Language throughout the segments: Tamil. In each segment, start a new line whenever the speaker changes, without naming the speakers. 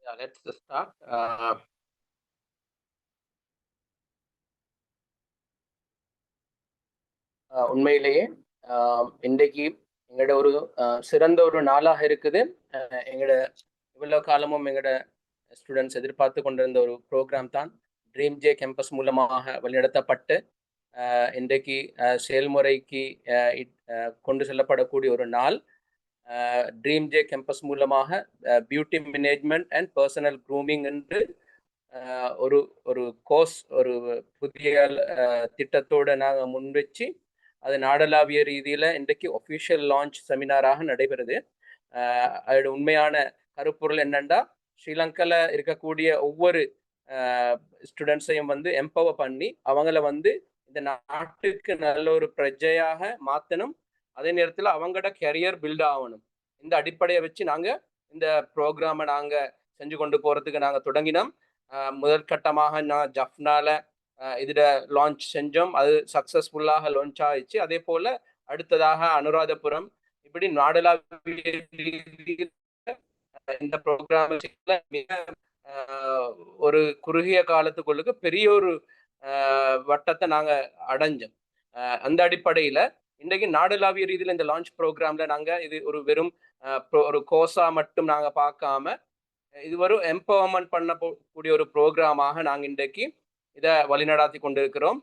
Yeah, let's start. உண்மையிலேயே இன்றைக்கு எங்களோட ஒரு சிறந்த ஒரு நாளாக இருக்குது. எங்களோட இவ்வளவு காலமும் எங்களோட ஸ்டூடெண்ட்ஸ் எதிர்பார்த்து கொண்டிருந்த ஒரு ப்ரோக்ராம் தான் ட்ரீம் ஜே கேம்பஸ் மூலமாக வழிநடத்தப்பட்டு இன்றைக்கு செயல்முறைக்கு கொண்டு செல்லப்படக்கூடிய ஒரு நாள். ட்ரீம் ஜே கேம்பஸ் மூலமாக beauty management and personal grooming என்று ஒரு ஒரு கோர்ஸ், ஒரு புதிய திட்டத்தோடு நாங்கள் முன்வச்சு அது நாடளாவிய ரீதியில் இன்றைக்கு ஒஃபிஷியல் லான்ச் செமினாராக நடைபெறுது. அதோட உண்மையான கருப்பொருள் என்னென்னா, ஸ்ரீலங்காவில் இருக்கக்கூடிய ஒவ்வொரு ஸ்டூடெண்ட்ஸையும் எம்பவர் பண்ணி அவங்கள இந்த நாட்டுக்கு நல்ல ஒரு பிரஜையாக மாற்றணும். அதே நேரத்தில் அவங்களோட கெரியர் பில்ட் ஆகணும். இந்த அடிப்படையை வச்சு நாங்கள் இந்த ப்ரோக்ராமை நாங்கள் செஞ்சு கொண்டு போகிறதுக்கு நாங்கள் தொடங்கினோம். முதல் கட்டமாக நான் ஜஃப்னால இதில் லான்ச் செஞ்சோம். அது சக்ஸஸ்ஃபுல்லாக லான்ச் ஆயிடுச்சு. அதே போல் அடுத்ததாக அனுராதபுரம், இப்படி நாடளாவிய இந்த ப்ரோக்ராம் மிக ஒரு குறுகிய காலத்துக்குள்ளுக்கு பெரிய ஒரு வட்டத்தை நாங்கள் அடைஞ்சோம். அந்த அடிப்படையில் இன்றைக்கு நாடளாவிய ரீதியில் இந்த லான்ச் ப்ரோக்ராம்ல நாங்கள் இது ஒரு வெறும் ஒரு கோர்ஸா மட்டும் நாங்கள் பார்க்காம இது ஒரு எம்பவர்மெண்ட் பண்ணக்கூடிய ஒரு ப்ரோக்ராமாக நாங்கள் இன்றைக்கு இதை வழிநடாத்தி கொண்டிருக்கிறோம்.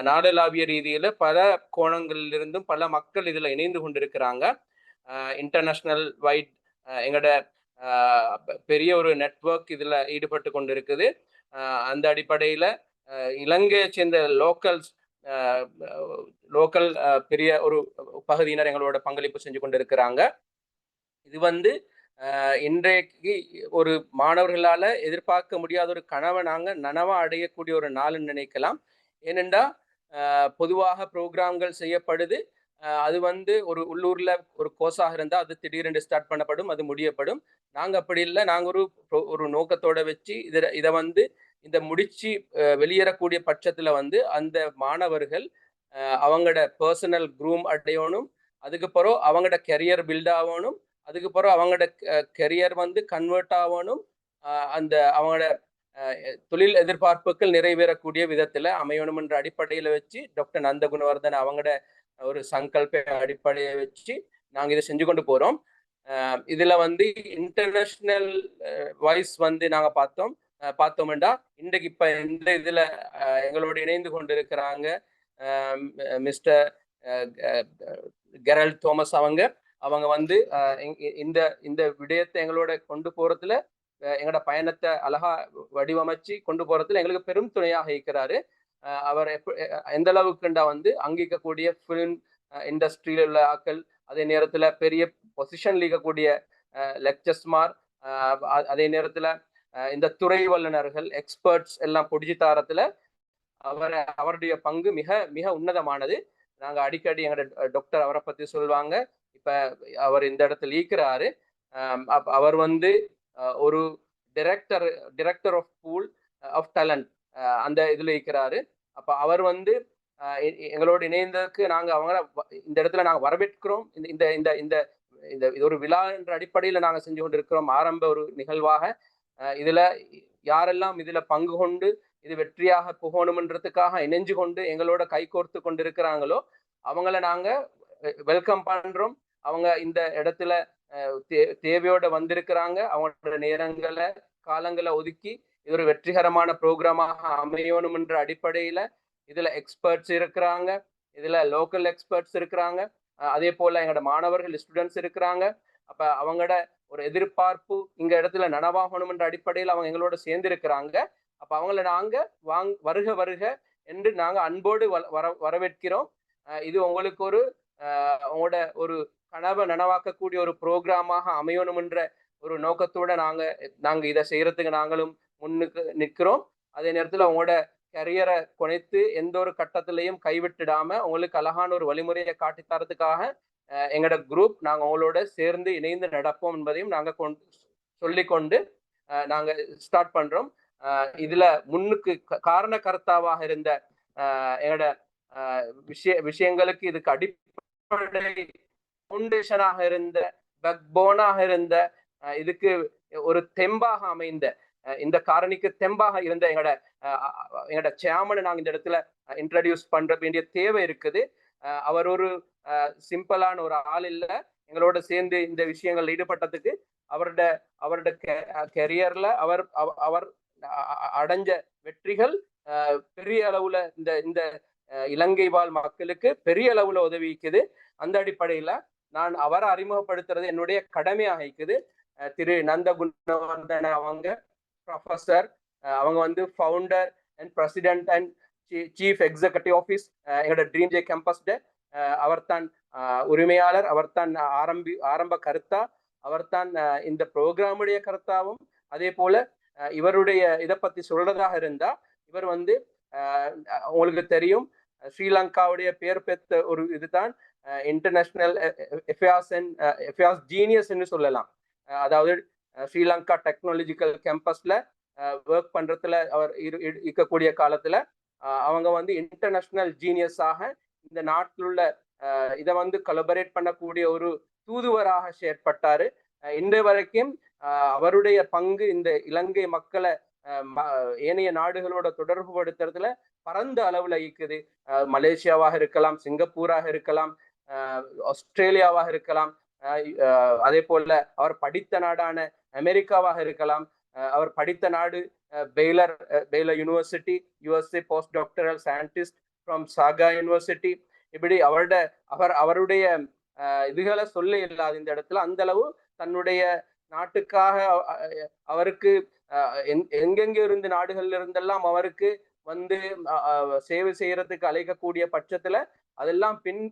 நாடளாவிய ரீதியில் பல கோணங்களிலிருந்தும் பல மக்கள் இதில் இணைந்து கொண்டிருக்கிறாங்க. இன்டர்நேஷ்னல் வைட் எங்களோட பெரிய ஒரு நெட்வொர்க் இதில் ஈடுபட்டு கொண்டிருக்குது. அந்த அடிப்படையில் இலங்கையை சேர்ந்த லோக்கல் பெரிய ஒரு பகுதியினர் எங்களோட பங்களிப்பு செஞ்சு கொண்டிருக்கிறாங்க. இது இன்றைக்கு ஒரு மாணவர்களால் எதிர்பார்க்க முடியாத ஒரு கனவை நாங்கள் நனவா அடையக்கூடிய ஒரு நாள்னு நினைக்கலாம். ஏனென்றா பொதுவாக ப்ரோக்ராம்கள் செய்யப்படுது. அது ஒரு உள்ளூரில் ஒரு கோர்ஸாக இருந்தால் அது திடீரென்று ஸ்டார்ட் பண்ணப்படும், அது முடியப்படும். நாங்கள் அப்படி இல்லை. நாங்கள் ஒரு நோக்கத்தோடு வச்சு இதை இந்த முடிச்சு வெளியேறக்கூடிய பட்சத்தில் அந்த மாணவர்கள் அவங்களோட பர்சனல் க்ரூம் அடையணும். அதுக்கப்புறம் அவங்களோட கெரியர் பில்ட் ஆகணும். அதுக்கப்புறம் அவங்களோட கெரியர் கன்வெர்ட் ஆகணும். அந்த அவங்களோட தொழில் எதிர்பார்ப்புகள் நிறைவேறக்கூடிய விதத்தில் அமையணும் என்ற அடிப்படையில் வச்சு டாக்டர் நந்த குணவர்தன் அவங்களோட ஒரு சங்கல்ப அடிப்படையை வச்சு நாங்கள் இதை செஞ்சு கொண்டு போகிறோம். இதில் இன்டர்நேஷ்னல் வாய்ஸ் நாங்கள் பார்த்தோம்னா இன்றைக்கு இப்போ இந்த இதில் எங்களோடு இணைந்து கொண்டிருக்கிறாங்க மிஸ்டர் கெரல் தோமஸ். அவங்க இந்த விடயத்தை எங்களோட கொண்டு போறதுல எங்களோட பயணத்தை அழகா வடிவமைச்சு கொண்டு போறதுல எங்களுக்கு பெரும் துணையாக இருக்கிறாரு. அவர் எந்த அளவுக்குண்டா அங்கிக்கக்கூடிய ஃபிலிம் இண்டஸ்ட்ரியில உள்ள ஆக்கள், அதே நேரத்துல பெரிய பொசிஷன்ல இருக்கக்கூடிய லெக்சர்ஸ்மார், அதே நேரத்துல இந்த துறை வல்லுநர்கள், எக்ஸ்பர்ட்ஸ் எல்லாம் பிடிச்சி தாரத்துல அவருடைய பங்கு மிக மிக உன்னதமானது. நாங்க அடிக்கடி எங்களோட டாக்டர் அவரை பத்தி சொல்லுவாங்க. இப்ப அவர் இந்த இடத்துல ஈக்கிறாரு. அவர் ஒரு director of pool of talent அந்த இதுல இருக்கிறாரு. அப்ப அவர் எங்களோடு இணைந்ததுக்கு நாங்க அவங்கள இந்த இடத்துல நாங்க வரவேற்கிறோம். இந்த இந்த இந்த இந்த இது ஒரு விழா என்ற அடிப்படையில நாங்க செஞ்சு கொண்டிருக்கிறோம். ஆரம்ப ஒரு நிகழ்வாக இதுல யாரெல்லாம் இதுல பங்கு கொண்டு இது வெற்றியாக புகணும்ன்றதுக்காக இணைஞ்சு கொண்டு எங்களோட கைகோர்த்து கொண்டிருக்கிறாங்களோ அவங்கள நாங்க வெல்கம் பண்றோம். அவங்க இந்த இடத்துல தேவையோட வந்திருக்கிறாங்க. அவங்களோட நேரங்களை காலங்களை ஒதுக்கி இது ஒரு வெற்றிகரமான ப்ரோக்ராமாக அமையணும் என்ற அடிப்படையில இதுல எக்ஸ்பர்ட்ஸ் இருக்கிறாங்க, இதுல லோக்கல் எக்ஸ்பர்ட்ஸ் இருக்கிறாங்க, அதே போல எங்களோட மாணவர்கள் ஸ்டூடெண்ட்ஸ் இருக்கிறாங்க. அப்ப அவங்களோட ஒரு எதிர்பார்ப்பு இங்க இடத்துல நனவாகணும் என்ற அடிப்படையில் அவங்க எங்களோட சேர்ந்து இருக்கிறாங்க. அப்ப அவங்கள நாங்க வருக வருக என்று நாங்க அன்போடு வரவேற்கிறோம். இது உங்களுக்கு உங்களோட ஒரு கனவை நனவாக்கக்கூடிய ஒரு ப்ரோக்ராமாக அமையணும் என்ற ஒரு நோக்கத்தோட நாங்க இதை செய்யறதுக்கு நாங்களும் முன்னுக்கு நிற்கிறோம். அதே நேரத்தில் உங்களோட கரியரை குறைத்து எந்த ஒரு கட்டத்திலையும் கைவிட்டுடாம உங்களுக்கு அழகான ஒரு வழிமுறையை காட்டி தரதுக்காக எங்களோட குரூப் நாங்க உங்களோட சேர்ந்து இணைந்து நடப்போம் என்பதையும் நாங்க சொல்லிக்கொண்டு நாங்க ஸ்டார்ட் பண்றோம். இதுல முன்னுக்கு காரண கர்த்தாவாக இருந்த எங்களோட விஷயங்களுக்கு இதுக்கு அடிப்படை ஃபவுண்டேஷனாக இருந்த பேக்போனாக இருந்த இதுக்கு ஒரு தெம்பாக அமைந்த இந்த காரணிக்கு தெம்பாக இருந்த எங்களோட சேர்மனை நாங்க இந்த இடத்துல இன்ட்ரடியூஸ் பண்ற வேண்டிய தேவை இருக்குது. அவர் ஒரு சிம்பிளான ஒரு ஆள் இல்ல. எங்களோட சேர்ந்து இந்த விஷயங்கள் ஈடுபட்டதுக்கு அவரோட கெரியர்ல அவர் அடைஞ்ச வெற்றிகள் பெரிய அளவுல இந்த இலங்கை வாழ் மக்களுக்கு பெரிய அளவுல உதவிக்குது. அந்த அடிப்படையில நான் அவரை அறிமுகப்படுத்துறது என்னுடைய கடமையாக இருக்குது. திரு நந்த குணவர்தன அவங்க ப்ரொஃபசர், அவங்க வந்து founder and president and chief executive office எங்களோட ட்ரீம் ஜே கேம்பஸ். அவர் தான் உரிமையாளர், அவர் தான் ஆரம்ப கருத்தா, அவர் தான் இந்த ப்ரோக்ராமுடைய கருத்தாவும். அதே போல இவருடைய இதை பத்தி சொல்றதாக இருந்தா, இவர் வந்து உங்களுக்கு தெரியும் ஸ்ரீலங்காவுடைய பேர் பெற்ற ஒரு இதுதான் இன்டர்நேஷனல் அஃபேர்ஸ் ஜீனியஸ் என்று சொல்லலாம். அதாவது ஸ்ரீலங்கா டெக்னாலஜிக்கல் கேம்பஸ்ல ஒர்க் பண்றதுல அவர் இருக்கக்கூடிய காலத்துல அவங்க வந்து இன்டர்நேஷனல் ஜீனியஸாக இந்த நாட்டில் உள்ள இதை வந்து கொலபரேட் பண்ணக்கூடிய ஒரு தூதுவராக செயற்பட்டாரு. இன்றைய வரைக்கும் அவருடைய பங்கு இந்த இலங்கை மக்களை ஏனைய நாடுகளோட தொடர்பு படுத்துறதுல பரந்த அளவுல இருக்குது. மலேசியாவாக இருக்கலாம், சிங்கப்பூராக இருக்கலாம், ஆஸ்திரேலியாவாக இருக்கலாம், அதே போல அவர் படித்த நாடான அமெரிக்காவாக இருக்கலாம், அவர் படித்த நாடு Baylor university, USA post doctoral scientist from Saga university. இப்படி அவருடைய இதுகளை சொல்ல இல்லாத இந்த இடத்துல அந்த அளவு தன்னுடைய நாட்டுக்காக அவருக்கு எங்கெங்க இருந்து நாடுகள்ல இருந்தெல்லாம் அவருக்கு வந்து சேவை செய்யறதுக்கு அழைக்கக்கூடிய பட்சத்துல அதெல்லாம் பின்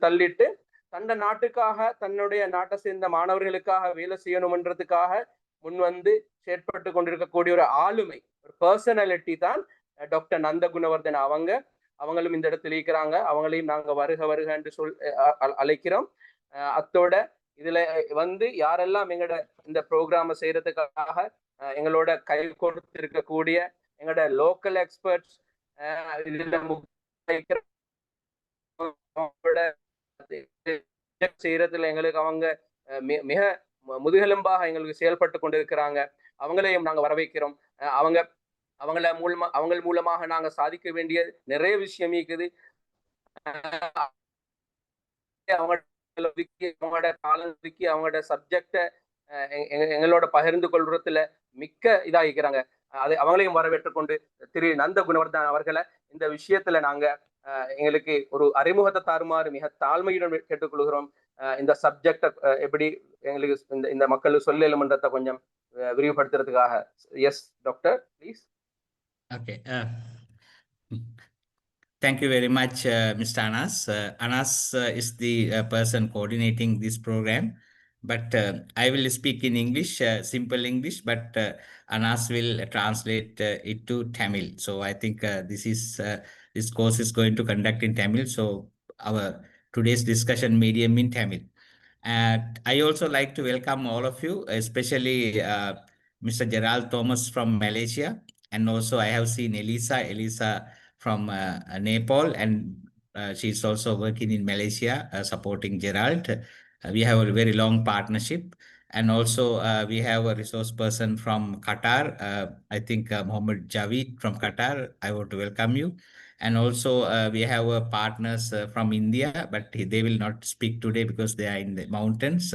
தள்ளிட்டு தன்னை நாட்டுக்காக தன்னுடைய நாட்டை சேர்ந்த மாணவர்களுக்காக வேலை செய்யணும்ன்றதுக்காக முன் வந்து செயற்பட்டு கொண்டிருக்கக்கூடிய ஒரு ஆளுமை, ஒரு பர்சனாலிட்டி தான் டாக்டர் நந்த குணவர்தன அவங்களும் இந்த இடத்துல இருக்கிறாங்க. அவங்களையும் நாங்க வருக என்று அழைக்கிறோம். அத்தோட இதுல வந்து யாரெல்லாம் எங்களோட இந்த ப்ரோக்ராம செய்யறதுக்காக எங்களோட கை கொடுத்து இருக்கக்கூடிய எங்களோட லோக்கல் எக்ஸ்பர்ட்ஸ், இதுல செய்யறதுல எங்களுக்கு அவங்க மிக முதுகெலும்பாக எங்களுக்கு செயல்பட்டு கொண்டிருக்கிறாங்க. அவங்களையும் நாங்க வரவேற்கிறோம். அவங்க மூலமாக நாங்க சாதிக்க வேண்டிய நிறைய விஷயம் இருக்குது. அவங்களோட காலம் ஒதுக்கி அவங்களோட சப்ஜெக்ட எங்களோட பகிர்ந்து கொள்றதுல மிக்க இதாகிறாங்க. அதை அவங்களையும் வரவேற்றுக் கொண்டு திரு நந்த குணவர்தன் அவர்களை இந்த விஷயத்துல நாங்க எங்களுக்கு ஒரு அறிமுகத்தை தாருமாறு மிக தாழ்மையுடன் கேட்டுக்கொள்கிறோம். இந்த சப்ஜெக்ட எப்படி எங்களுக்கு இந்த மக்களுக்கு சொல்லலும்ன்றதை கொஞ்சம் விரிவுபடுத்துறதுக்காக. Yes doctor, please.
Okay. Thank you very much, Mr. Anas. Anas is the person coordinating this program, but I will speak in English, simple English, but Anas will translate it to Tamil. So I think this course is going to conduct in Tamil. So our today's discussion medium in Tamil. I also like to welcome all of you, especially Mr. Gerald Thomas from Malaysia. And also I have seen Elisa from Nepal, and she's also working in Malaysia, supporting Gerald. We have a very long partnership. And also we have a resource person from Qatar, I think Mohammed Javid from Qatar. I want to welcome you. And also we have partners from India, but they will not speak today because they are in the mountains.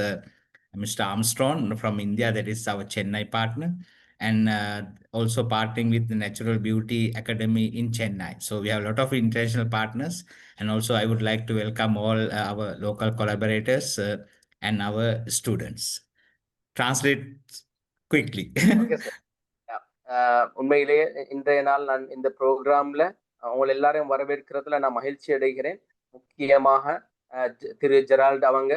Mr. Armstrong from India, that is our Chennai partner. And also partnering with the Natural Beauty Academy in Chennai. So we have a lot of international partners. And also I would like to welcome all our local collaborators and our students. Translate quickly.
Okay, sir. உண்மையிலேயே இன்றைய நாள் நான் இந்த ப்ரோக்ராம்ல அவங்க எல்லாரையும் வரவேற்கிறதுல நான் மகிழ்ச்சி அடைகிறேன். முக்கியமாக திரு ஜெரால்ட் அவங்க,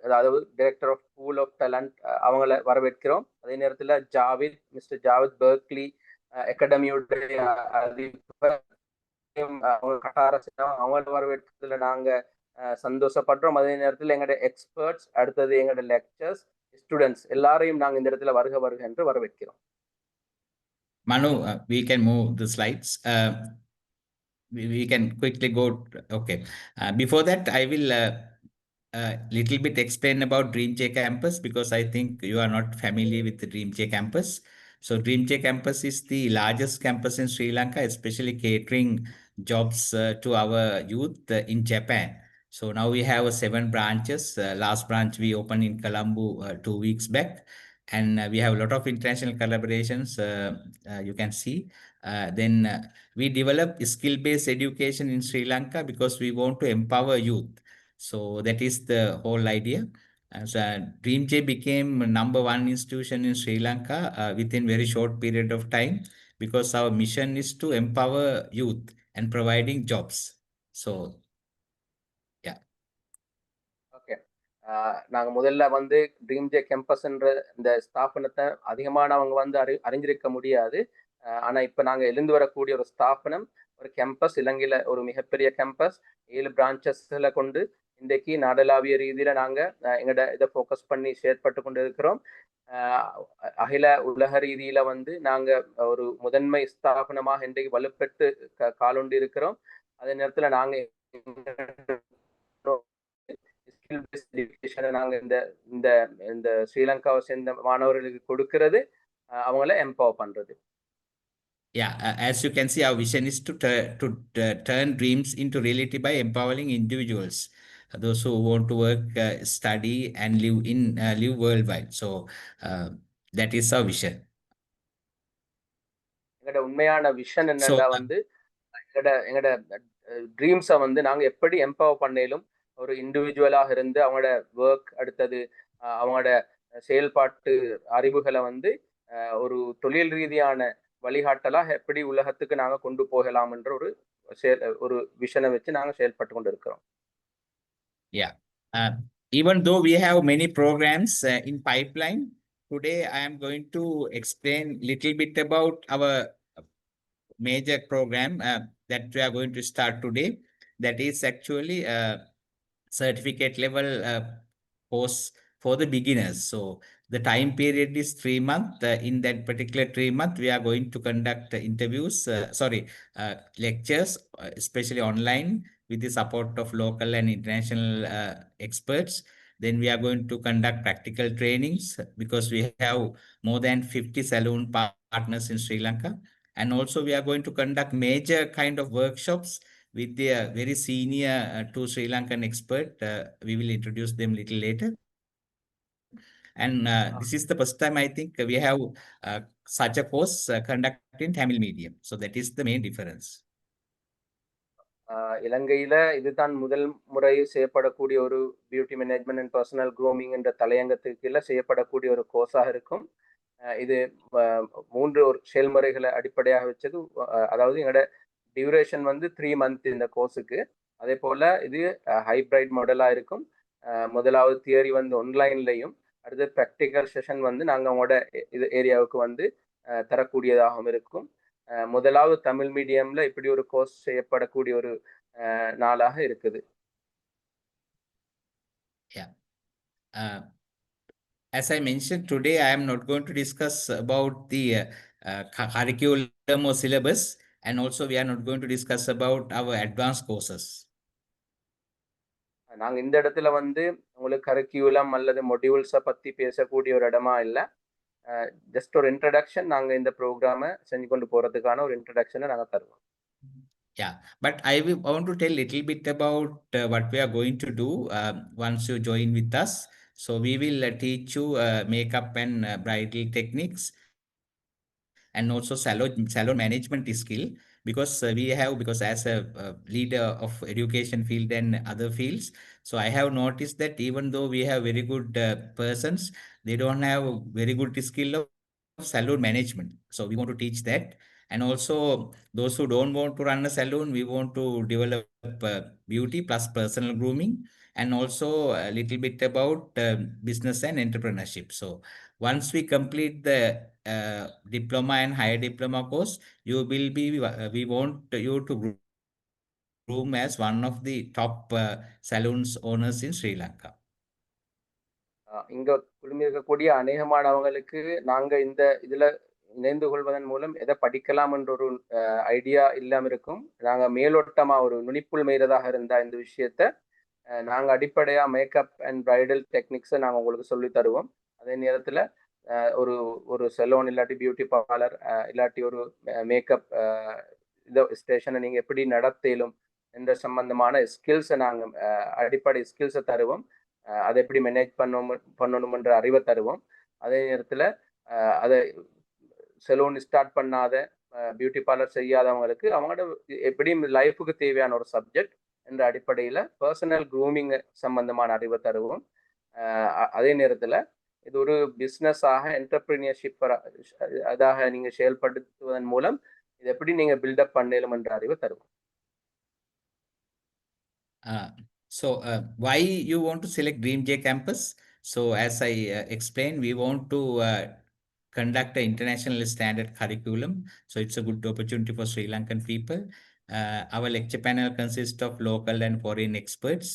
அதாவது director of school of talent, அவங்கள வரவேற்கிறோம். அதே நேரத்தில் மிஸ்டர் ஜாவித் பெர்க்லி அகாடமியுடைய அவங்கள வரவேற்கிறதுல நாங்க சந்தோஷப்படுறோம். அதே நேரத்தில் எங்களோட எக்ஸ்பர்ட்ஸ், அடுத்தது எங்களோட லெக்சர்ஸ், ஸ்டூடெண்ட்ஸ் எல்லாரையும் நாங்க இந்த இடத்துல வருக என்று வரவேற்கிறோம்.
Manu, we can move the slides. We can quickly go. Okay. Before that, I will little bit explain about DreamJ Campus because I think you are not familiar with the DreamJ Campus. So DreamJ Campus is the largest campus in Sri Lanka, especially catering jobs to our youth in Japan. So now we have 7 branches. Last branch we opened in Colombo 2 weeks back. And we have a lot of international collaborations, you can see. Then we develop skill-based education in Sri Lanka because we want to empower youth. So that is the whole idea. As DreamJ became #1 institution in Sri Lanka within very short period of time because our mission is to empower youth and providing jobs. So, yeah.
Okay. நாங்க முதல்ல வந்து ட்ரீம்ஜே கேம்பஸ்ன்ற இந்த ஸ்தாபனத்தை அதிகமானவங்க வந்து அறிஞ்சிருக்க முடியாது. ஆனா இப்ப நாங்க எழுந்து வரக்கூடிய ஒரு ஸ்தாபனம், ஒரு கேம்பஸ், இலங்கையில ஒரு மிகப்பெரிய கேம்பஸ், 7 பிரான்ச்சஸ்ல கொண்டு இன்றைக்கு நாடளாவிய ரீதியில நாங்க எங்களோட இதை ஃபோக்கஸ் பண்ணி செயற்பட்டு கொண்டு இருக்கிறோம். அகில உலக ரீதியில வந்து நாங்க ஒரு முதன்மை ஸ்தாபனமாக இன்றைக்கு வலுப்பெற்று காலொண்டு இருக்கிறோம். அதே நேரத்துல நாங்க ஸ்கில் பேஸ்ட் எஜுகேஷனை நாங்க இந்த இந்த இந்த ஸ்ரீலங்காவை சேர்ந்த மாணவர்களுக்கு கொடுக்கிறது, அவங்கள எம்பவர் பண்றது.
Yeah, as you can see, our vision is to turn dreams into reality by empowering individuals, those who want to work, study, and live worldwide. So that is our vision.
எங்களோட உண்மையான விஷன்
So
என்னன்னா வந்து எங்களோட ட்ரீம்ஸை வந்து நாங்க எப்படி எம்பவர் பண்ணலும், ஒரு இண்டிவிஜுவலாக இருந்து அவங்களோட ஒர்க், அடுத்தது அவங்களோட செயல்பாட்டு அறிவுகளை வந்து ஒரு தொழில் ரீதியான வழிகாட்டலா எப்படி உலகத்துக்கு நாங்க கொண்டு போகலாம் என்ற ஒரு விஷனை வச்சு நாங்க செயல்பட்டு கொண்டு இருக்கிறோம்.
Yeah, even though we have many programs in pipeline, today I am going to explain little bit about our major program that we are going to start today. That is actually certificate level course for the beginners. So the time period is 3 months. In that particular 3 months, we are going to conduct interviews, lectures, especially online with the support of local and international experts. Then we are going to conduct practical trainings because we have more than 50 saloon partners in Sri Lanka. And also we are going to conduct major kind of workshops with the very senior two Sri Lankan expert. We will introduce them little later. And this is the first time I think we have such a course conducted in Tamil medium. So that is the main difference.
இலங்கையில இதுதான் முதல் முறை செய்யப்படக்கூடிய ஒரு beauty management and personal grooming என்ற தலையங்கத்துக்கு கீழே செய்யப்படக்கூடிய ஒரு கோர்ஸாக இருக்கும். இது 3 ஒரு செயல்முறைகளை அடிப்படையாக வச்சது. அதாவது எங்களோட டியூரேஷன் வந்து 3 மந்த் இந்த கோர்ஸுக்கு. அதே போல இது ஹைப்ரைட் மாடலா இருக்கும். முதலாவது தியரி வந்து ஆன்லைன்லையும், அடுத்து ப்ராக்டிக்கல் செஷன் வந்து நாங்க அவங்களோட இது ஏரியாவுக்கு வந்து தரக்கூடியதாகவும் இருக்கும். முதலாவது தமிழ் மீடியம்ல இப்படி ஒரு கோர்ஸ் செய்யப்படக்கூடிய ஒரு நாளாக இருக்குது.
As I mentioned today, I am not going to discuss about the curriculum or syllabus, and also we are not going to discuss about our advanced courses.
நாங்க இந்த இடத்துல வந்து உங்களுக்கு கரிக்குலம் அல்லது மொடியூல்ஸை பத்தி பேசக்கூடிய ஒரு இடமா இல்லை. ஜஸ்ட் ஒரு இன்ட்ரடக்ஷன், நாங்க இந்த ப்ரோக்ராமை செஞ்சு கொண்டு போறதுக்கான ஒரு இன்ட்ரடக்ஷனை நாங்க தருவோம்.
Yeah, but I want to tell a little bit about what we are going to do once you join with us. So we will teach you makeup and bridal techniques, and also salon management skill, because because as a leader of education field and other fields, so I have noticed that even though we have very good persons, they don't have very good skill of salon management. So we want to teach that. And also those who don't want to run a salon, we want to develop beauty plus personal grooming, and also a little bit about business and entrepreneurship. So once we complete the diploma and higher diploma course, we want you to groom as one of the top saloons owners in Sri Lanka.
இங்க குழுமி இருக்கக்கூடிய அநேகமானவங்களுக்கு நாங்க இந்த இதுல இணைந்து கொள்வதன் மூலம் எதை படிக்கலாம் என்ற ஒரு ஐடியா இல்லாம இருக்கும். நாங்க மேலோட்டமா ஒரு நுனிப்புள் மேய்றதாக இருந்தா இந்த விஷயத்த நாங்க அடிப்படையா மேக்கப் அண்ட் பிரைடல் டெக்னிக்ஸை நாங்க உங்களுக்கு சொல்லி தருவோம். அதே நேரத்துல ஒரு ஒரு சலூன் இல்லாட்டி பியூட்டி பார்லர் இல்லாட்டி ஒரு மேக்கப் இதை ஸ்டேஷனை நீங்க எப்படி நடத்தலும் என்ற சம்பந்தமான ஸ்கில்ஸை நாங்க அடிப்படை ஸ்கில்ஸை தருவோம். அதை எப்படி மேனேஜ் பண்ணணும்ன்ற அறிவை தருவோம். அதே நேரத்துல அதை சலூன் ஸ்டார்ட் பண்ணாத பியூட்டி பார்லர் செய்யாதவங்களுக்கு அவங்களோட எப்படி லைஃபுக்கு தேவையான ஒரு சப்ஜெக்ட் என்ற அடிப்படையில பர்சனல் க்ரூமிங் சம்பந்தமான அறிவை தருவோம். அதே நேரத்துல இது ஒரு பிஸ்னஸாக என்டர்பிரினியர்ஷிப் அதாக நீங்க செயல்படுத்துவதன் மூலம் இது எப்படி நீங்க பில்டப் பண்ணலும் என்ற அறிவை தருவோம்.
So why you want to select Dream J Campus? So as I explained, we want to conduct an international standard curriculum. So it's a good opportunity for Sri Lankan people. Our lecture panel consists of local and foreign experts.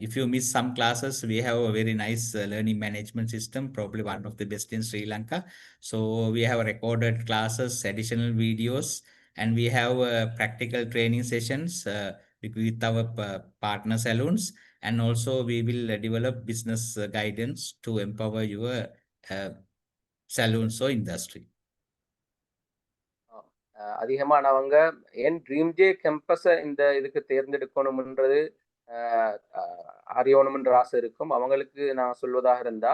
If you miss some classes, we have a very nice learning management system, probably one of the best in Sri Lanka. So we have recorded classes, additional videos, and we have practical training sessions with our partner salons. And also we will develop business guidance to empower your salons or industry.
அதிகமானவங்க ஏன் ட்ரீம் ஜே கேம்பஸை இந்த இதுக்கு தேர்ந்தெடுக்கணும்ன்றது அறியணும்ன்ற ஆசை இருக்கும். அவங்களுக்கு நான் சொல்வதாக இருந்தா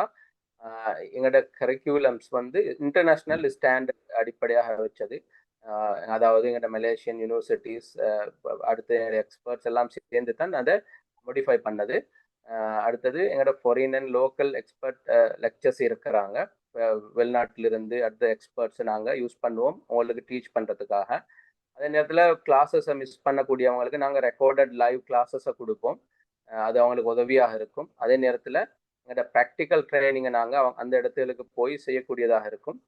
எங்களோட கரிக்குலம்ஸ் வந்து இன்டர்நேஷனல் ஸ்டாண்டர்ட் அடிப்படையாக வச்சது. அதாவது எங்களோட மலேசியன் யூனிவர்சிட்டிஸ் அடுத்து எக்ஸ்பர்ட்ஸ் எல்லாம் சேர்ந்து தான் அதை மோடிஃபை பண்ணது. அடுத்தது எங்களோட foreign and local expert lectures இருக்கிறாங்க. வெளிநாட்டிலிருந்து அடுத்த எக்ஸ்பர்ட்ஸ் நாங்கள் யூஸ் பண்ணுவோம் உங்களுக்கு டீச் பண்ணுறதுக்காக. அதே நேரத்தில் கிளாஸஸை மிஸ் பண்ணக்கூடியவங்களுக்கு நாங்கள் ரெக்கார்டட் லைவ் கிளாஸஸை கொடுப்போம். அது அவங்களுக்கு உதவியாக இருக்கும். அதே நேரத்தில் எங்களோட ப்ராக்டிக்கல் ட்ரைனிங்கை நாங்கள் அந்த இடத்துகளுக்கு போய் செய்யக்கூடியதாக இருக்கும்.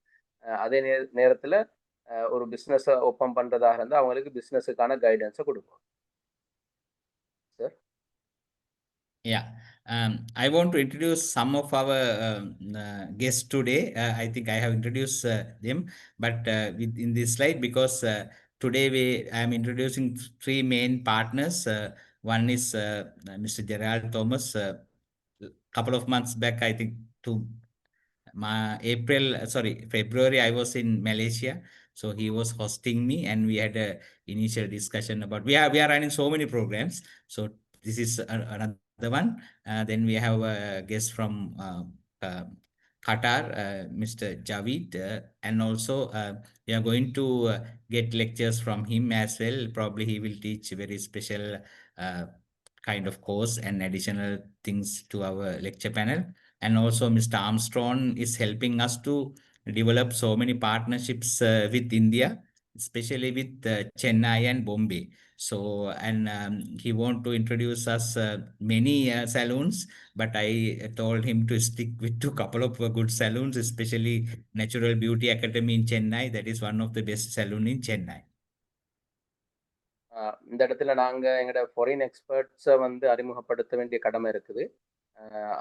அதே நேரத்தில் ஒரு பிஸ்னஸை ஓப்பன் பண்ணுறதாக இருந்தால் அவங்களுக்கு பிஸ்னஸுக்கான கைடன்ஸை கொடுப்போம். Sir
Yeah. I want to introduce some of our guests today. I think I have introduced them, but in this slide, because today I am introducing three main partners. One is Mr. Gerald Thomas. Couple of months back, I think February, I was in Malaysia. So he was hosting me, and we had a initial discussion about we are running so many programs. So this is another one. Then we have a guest from Qatar, Mr. Javid, and also we are going to get lectures from him as well. Probably he will teach very special kind of course and additional things to our lecture panel. And also Mr. Armstrong is helping us to develop so many partnerships with India, especially with Chennai and Bombay. So, and he want to introduce us many salons, but I told him to stick with a couple of good salons, especially Natural Beauty Academy in Chennai. That is one of the best salon in Chennai.
இந்த இடத்துல நாங்கள் எங்களோட ஃபாரின் எக்ஸ்பர்ட்ஸை வந்து அறிமுகப்படுத்த வேண்டிய கடமை இருக்குது.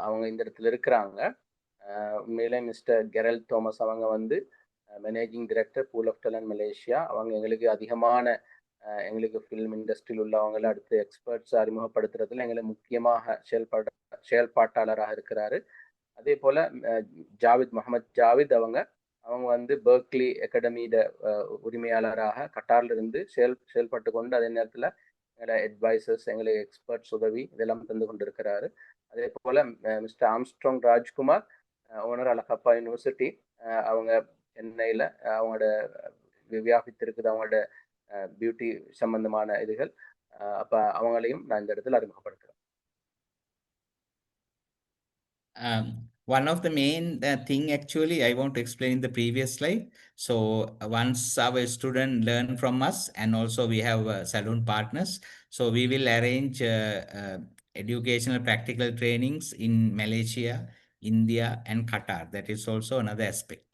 அவங்க இந்த இடத்துல இருக்கிறாங்க. உண்மையிலே மிஸ்டர் கெரல் தோமஸ் அவங்க வந்து managing director pool of talent Malaysia. அவங்க எங்களுக்கு அதிகமான எங்களுக்கு ஃபில்ம் இண்டஸ்ட்ரியில் உள்ளவங்களை அடுத்து எக்ஸ்பர்ட்ஸ் அறிமுகப்படுத்துறதுல எங்களுக்கு முக்கியமாக செயல்பாட்டாளராக இருக்கிறாரு. அதே போல முகமது ஜாவித் அவங்க வந்து பெர்க்லி அகாடமியோட உரிமையாளராக கட்டார்ல இருந்து செயல்பட்டு கொண்டு அதே நேரத்தில் எங்களோட அட்வைசர்ஸ் எங்களுக்கு எக்ஸ்பர்ட்ஸ் உதவி இதெல்லாம் தந்து கொண்டு இருக்கிறாரு. அதே போல mister Armstrong Rajkumar, owner Alagappa university, அவங்க சென்னையில் அவங்களோட வியாபித்திருக்குது அவங்களோட பியூட்டி சம்பந்தமான இதுகள். அப்ப அவங்களையும் நான் இந்த இடத்துல அறிமுகப்படுத்துறேன்.
One of the main thing actually I want to explain in the previous slide. So once our student learn from us, and also we have salon partners, so we will arrange educational practical trainings in Malaysia, India and Qatar. That is also another aspect.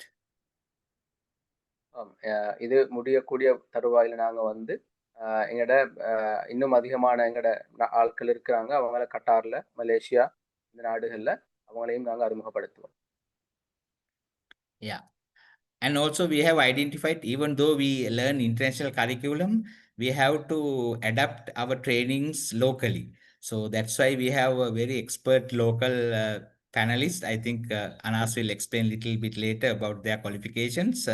இது முடியக்கூடிய தருவாயில் நாங்க வந்து எங்கட இன்னும் அதிகமான எங்கட ஆட்கள் இருக்கிறாங்க. அவங்கள கட்டார்ல, மலேசியா இந்த நாடுகள்ல அவங்களையும் நாங்க அறிமுகப்படுத்துவோம்.
Yeah. And also we have identified, even though we learn international curriculum, we have to adapt our trainings locally. So that's why we have a very expert local panelist. I think Anas will explain a little bit later about their qualifications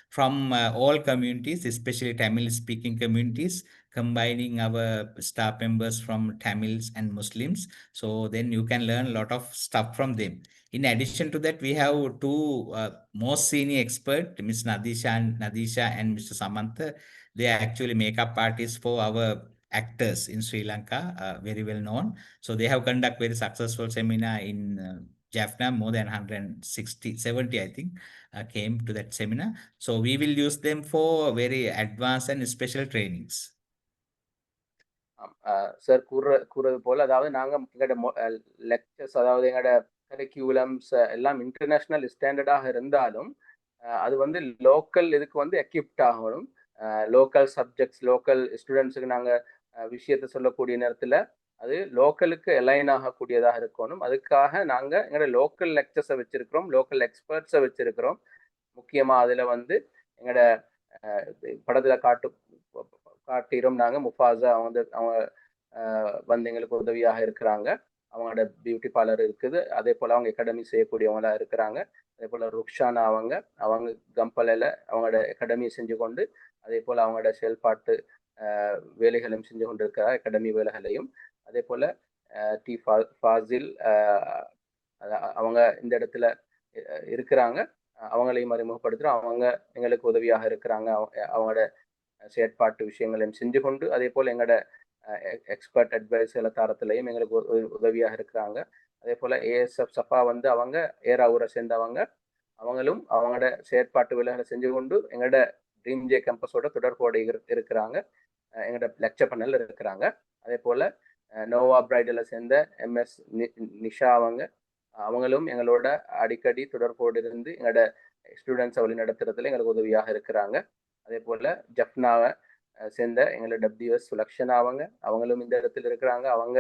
from all communities, especially Tamil speaking communities, combining our staff members from Tamils and Muslims. So then you can learn a lot of stuff from them. In addition to that, we have two most senior expert, Ms. Nadisha and Mr. Samantha. They are actually makeup artists for our actors in Sri Lanka, very well known. So they have conducted very successful seminar in Jaffna. More than 160, 70, I think, came to that seminar. So we will use them for very advanced and special trainings.
Sir கூறுறது போல, அதாவது நாங்க எங்களோட லெக்சர்ஸ், அதாவது எங்களோட கரிக்குலம்ஸ் எல்லாம் இன்டர்நேஷனல் ஸ்டாண்டர்டாக இருந்தாலும் அது வந்து லோக்கல் இதுக்கு வந்து எக்யூப்ட் ஆகணும். லோக்கல் சப்ஜெக்ட்ஸ், லோக்கல் ஸ்டூடெண்ட்ஸுக்கு நாங்கள் விஷயத்த சொல்லக்கூடிய நேரத்தில் அது லோக்கலுக்கு அலைன் ஆகக்கூடியதாக இருக்கணும். அதுக்காக நாங்கள் எங்களோட லோக்கல் லெக்சர்ஸை வச்சிருக்கிறோம், லோக்கல் எக்ஸ்பர்ட்ஸை வச்சிருக்கிறோம். முக்கியமாக அதில் வந்து எங்களோட படத்தில் காட்டிடும் நாங்கள் முஃபாஸா அவங்க வந்து எங்களுக்கு உதவியாக இருக்கிறாங்க. அவங்களோட பியூட்டி பார்லர் இருக்குது. அதே போல் அவங்க அகாடமி செய்யக்கூடியவங்களா இருக்கிறாங்க. அதே போல் ருக்ஷானா அவங்க கம்பலையில் அவங்களோட அகாடமியை செஞ்சு கொண்டு அதே போல் அவங்களோட செயல்பாட்டு வேலைகளையும் செஞ்சு கொண்டிருக்கிறார், அகாடமி வேலைகளையும். அதே போல் டி ஃபாசில் அவங்க இந்த இடத்துல இருக்கிறாங்க. அவங்களையும் அறிமுகப்படுத்துகிறோம். அவங்க எங்களுக்கு உதவியாக இருக்கிறாங்க. அவங்களோட செயற்பாட்டு விஷயங்களையும் செஞ்சு கொண்டு அதே போல் எங்களோட எக்ஸ்பர்ட் அட்வைஸ்களை தரத்துலையும் எங்களுக்கு உதவியாக இருக்கிறாங்க. அதே போல் ஏஎஸ்எஃப் சஃபா வந்து அவங்க ஏரா ஊரை சேர்ந்தவங்க. அவங்களும் அவங்களோட செயற்பாட்டு வேலைகளை செஞ்சு கொண்டு எங்களோட ட்ரீம் ஜே கேம்பஸோட தொடர்போடு இருக்கிறாங்க, எங்களோட லெக்சர் பண்ணல இருக்கிறாங்க. அதே போல் நோவா பிரைடலை சேர்ந்த எம்எஸ் நிஷா அவங்களும் எங்களோட அடிக்கடி தொடர்போடு இருந்து எங்களோட ஸ்டூடெண்ட்ஸை வழி நடத்துறதுல எங்களுக்கு உதவியாக இருக்கிறாங்க. அதே போல் ஜப்னாவை சேர்ந்த எங்களோட டபிள்யூஎஸ் சுலக்ஷனா அவங்களும் இந்த இடத்துல இருக்கிறாங்க. அவங்க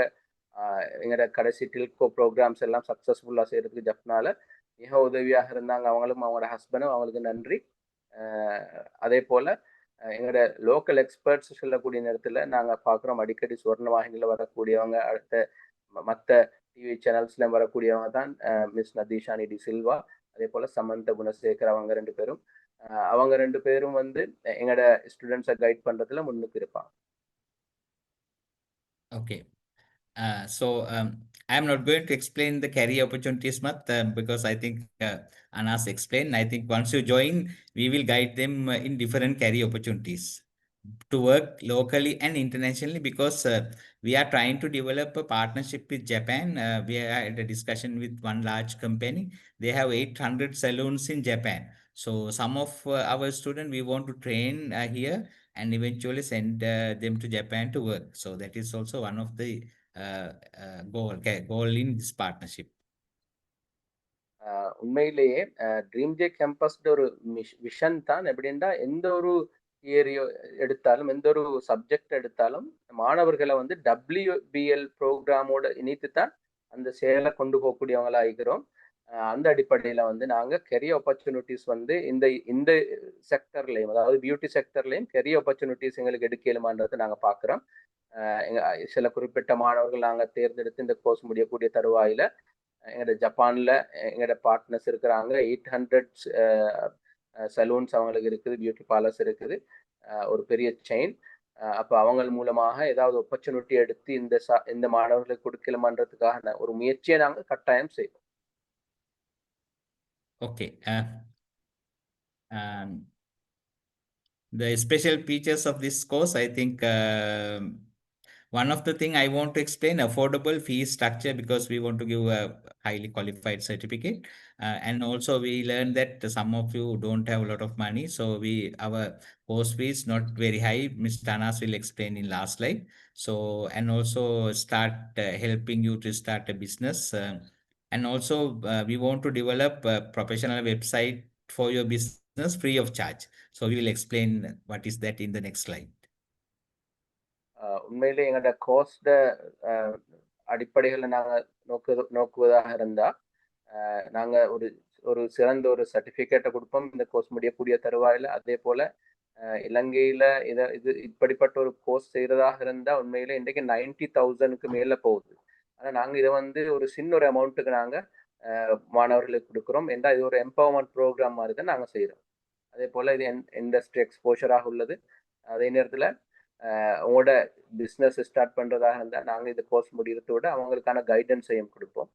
எங்களோட கடைசி டில்கோ ப்ரோக்ராம்ஸ் எல்லாம் சக்ஸஸ்ஃபுல்லாக செய்கிறதுக்கு ஜப்னால மிக உதவியாக இருந்தாங்க. அவங்களும் அவங்களோட ஹஸ்பண்டும் அவங்களுக்கு நன்றி. அதே போல் எங்களோட லோக்கல் எக்ஸ்பர்ட்ஸ் சொல்லக்கூடிய நேரத்தில் நாங்கள் பார்க்குறோம், அடிக்கடி சுவர்ண வாகினியில் வரக்கூடியவங்க, அடுத்த மற்ற டிவி சேனல்ஸ்ல வரக்கூடியவங்க தான் மிஸ் நதீஷானி டி சில்வா, அதே போல் சமந்த குணசேகர். அவங்க ரெண்டு பேரும் வந்து எங்களோட ஸ்டூடெண்ட்ஸை கைட் பண்றதுல முன்னுக்கு இருப்பாங்க.
Okay. So I'm not going to explain the career opportunities much because I think Anas explained. I think once you join, we will guide them in different career opportunities to work locally and internationally, because we are trying to develop a partnership with Japan. We had a discussion with one large company. They have 800 salons in Japan. So some of our students we want to train here and eventually send them to Japan to work. So that is also one of the goal in this partnership.
உண்மையிலேயே ட்ரீம் ஜே கேம்பஸ் ஒரு விஷன் தான். எப்படின்னா எந்த ஒரு ஏரியோ எடுத்தாலும், எந்த ஒரு சப்ஜெக்ட் எடுத்தாலும் மாணவர்களை வந்து WBL ப்ரோக்ராமோட இணைத்து தான் அந்த செயலை கொண்டு போகக்கூடியவங்களா இருக்கிறோம். அந்த அடிப்படையில் வந்து நாங்கள் கெரியர் ஆப்பர்ச்சுனிட்டிஸ் வந்து இந்த செக்டர்லையும், அதாவது பியூட்டி செக்டர்லையும் கெரியர் ஆப்பர்ச்சுனிட்டிஸ் எங்களுக்கு எடுக்கலுமான்றதை நாங்கள் பார்க்குறோம். சில குறிப்பிட்ட மாணவர்கள் நாங்கள் தேர்ந்தெடுத்து இந்த கோர்ஸ் முடியக்கூடிய தருவாயில் எங்களோட ஜப்பானில் எங்களோட பார்ட்னர்ஸ் இருக்கிறாங்க. 800 சலூன்ஸ் அவங்களுக்கு இருக்குது, பியூட்டி பார்லர்ஸ் இருக்குது, ஒரு பெரிய செயின். அப்போ அவங்க மூலமாக ஏதாவது ஆப்பர்ச்சுனிட்டி எடுத்து இந்த மாணவர்களுக்கு கொடுக்கலாமன்றதுக்கான ஒரு முயற்சியை நாங்கள் கட்டாயம் செய்வோம்.
Okay. The special features of this course, I think one of the thing I want to explain, affordable fee structure, because we want to give a highly qualified certificate. And also we learned that some of you don't have a lot of money. So our course fee is not very high. Mr. Anas will explain in last slide. So, and also start helping you to start a business. And also we want to develop a professional website for your business free of charge. So we will explain what is that in the next slide.
உண்மையிலே எங்களோட கோர்ஸ்ட அடிப்படைகளில் நாங்கள் நோக்குவதாக இருந்தால் நாங்கள் ஒரு சிறந்த ஒரு சர்டிஃபிகேட்டை கொடுப்போம் இந்த கோர்ஸ் முடியக்கூடிய தருவாயில். அதே போல் இலங்கையில இது இப்படிப்பட்ட ஒரு கோர்ஸ் செய்யறதாக இருந்தா உண்மையிலே இன்றைக்கு 90,000க்கு மேல போகுது. ஆனா நாங்க இதை வந்து ஒரு சின்ன ஒரு அமௌண்ட்டுக்கு நாங்க மாணவர்களுக்கு கொடுக்குறோம். ஏன்னா இது ஒரு எம்பவர்மெண்ட் ப்ரோக்ராம் மாதிரி தான் நாங்க செய்யறோம். அதே போல இது இண்டஸ்ட்ரி எக்ஸ்போஷராக உள்ளது. அதே நேரத்துல உங்களோட பிஸ்னஸ் ஸ்டார்ட் பண்றதாக இருந்தா நாங்க இந்த கோர்ஸ் முடிகிறதோட அவங்களுக்கான கைடன்ஸையும் கொடுப்போம்.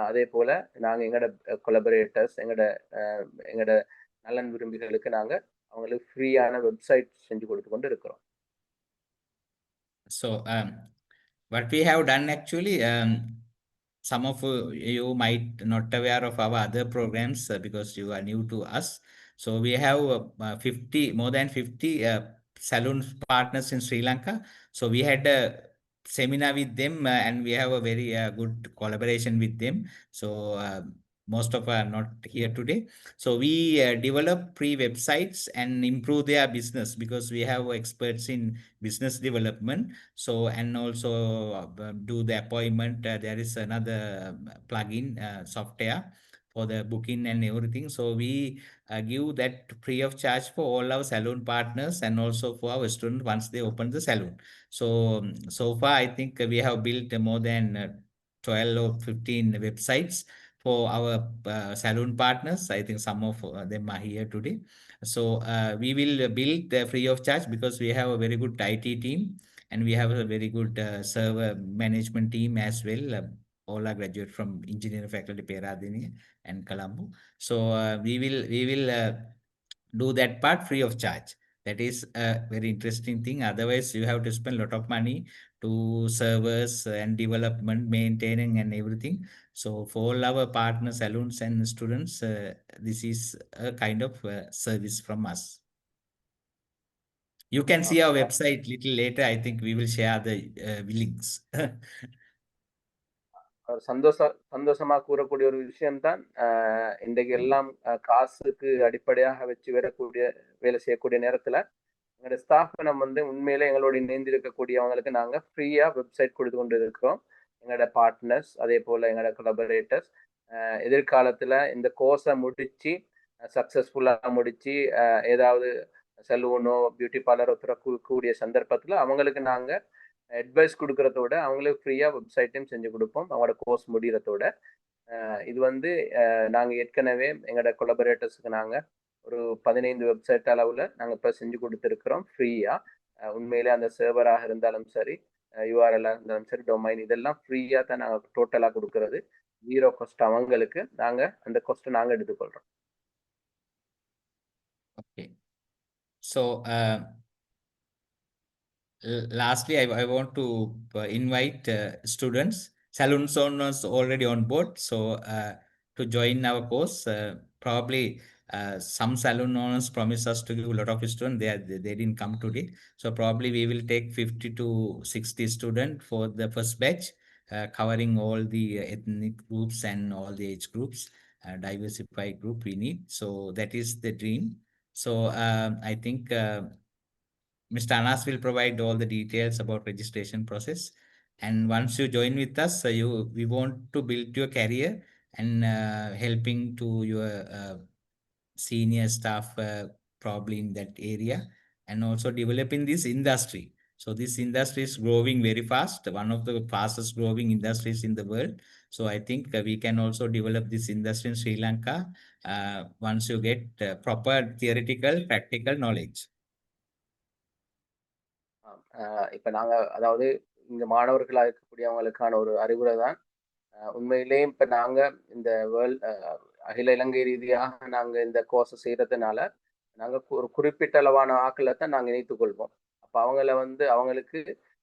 அதே போல நாங்க எங்களோட கொலபரேட்டர்ஸ் எங்களோட நலன் விரும்பிகளுக்கு நாங்க அவங்களுக்கு ஃப்ரீயான வெப்சைட் செஞ்சு கொடுத்து கொண்டு இருக்கிறோம்.
So what we have done actually, some of you might not aware of our other programs because you are new to us. So we have 50, more than 50 saloon partners in Sri Lanka. So we had a seminar with them and we have a very good collaboration with them. So most of are not here today. So we develop free websites and improve their business because we have experts in business development. So and also do the appointment. There is another plugin software for the booking and everything. So we give that free of charge for all our saloon partners and also for our students once they open the saloon. So so far I think we have built more than 12 or 15 websites for our saloon partners. I think some of them are here today. So we will build free of charge because we have a very good IT team and we have a very good server management team as well. All are graduate from engineering faculty Peradeniya and Colombo. So we will do that part free of charge. That is a very interesting thing. Otherwise you have to spend a lot of money to servers and development, maintaining and everything. So for all our partners, saloons and students, this is a kind of service from us. You can see our website little later. I think we will share the links.
சந்தோஷமா கூறக்கூடிய ஒரு விஷயம்தான். இன்றைக்கு எல்லாம் காசுக்கு அடிப்படையாக வச்சு வேலை செய்யக்கூடிய நேரத்துல எங்களோட ஸ்தாபனம் வந்து உண்மையிலே எங்களோட இணைந்து இருக்கக்கூடியவங்களுக்கு நாங்க ஃப்ரீயா வெப்சைட் கொடுத்து கொண்டு இருக்கிறோம். எங்களோட பார்ட்னர்ஸ் அதே போல எங்களோட கொலபரேட்டர்ஸ் எதிர்காலத்துல இந்த கோர்ஸை முடிச்சு சக்சஸ்ஃபுல்லா முடிச்சு ஏதாவது சலூனோ பியூட்டி பார்லரோ திறக்கக்கூடிய சந்தர்ப்பத்துல அவங்களுக்கு நாங்க அட்வைஸ் கொடுக்கறதோட அவங்களுக்கு ஃப்ரீயா வெப்சைட்டையும் செஞ்சு கொடுப்போம் அவங்களோட கோர்ஸ் முடிகிறதோட. இது வந்து நாங்க ஏற்கனவே எங்களோட கொலபரேட்டர்ஸுக்கு நாங்க ஒரு 15 வெப்சைட் அளவுல நாங்க இப்ப செஞ்சு கொடுத்துருக்கிறோம் ஃப்ரீயா. உண்மையிலே அந்த சர்வராக இருந்தாலும் சரி, யூஆர்எல் இருந்தாலும் சரி, டொமைன் இதெல்லாம் ஃப்ரீயா தான் நாங்க டோட்டலா கொடுக்கறது. 0 காஸ்ட் அவங்களுக்கு. நாங்க அந்த காஸ்ட் நாங்க எடுத்துக்கொள்றோம்.
Okay. So lastly, I want to invite students, saloon owners already on board. So to join our course, probably some saloon owners promise us to give a lot of students. They didn't come today. So probably we will take 50 to 60 students for the first batch, covering all the ethnic groups and all the age groups, diversified group we need. So that is the dream. So I think Mr. Anas will provide all the details about registration process. And once you join with us, we want to build your career and helping to your senior staff probably in that area and also developing this industry. So this industry is growing very fast, one of the fastest growing industries in the world. So I think we can also develop this industry in Sri Lanka once you get proper theoretical, practical knowledge.
இப்ப நாங்க அதாவது இங்க மாணவர்களா இருக்கக்கூடியவங்களுக்கான ஒரு அறிவுரை தான். உண்மையிலேயே இப்ப நாங்க இந்த அகில இலங்கை ரீதியாக நாங்க இந்த கோர்ஸ் செய்யறதுனால நாங்க ஒரு குறிப்பிட்ட அளவான ஆக்களை தான் நாங்க இணைத்துக் கொள்வோம். அப்ப அவங்களுக்கு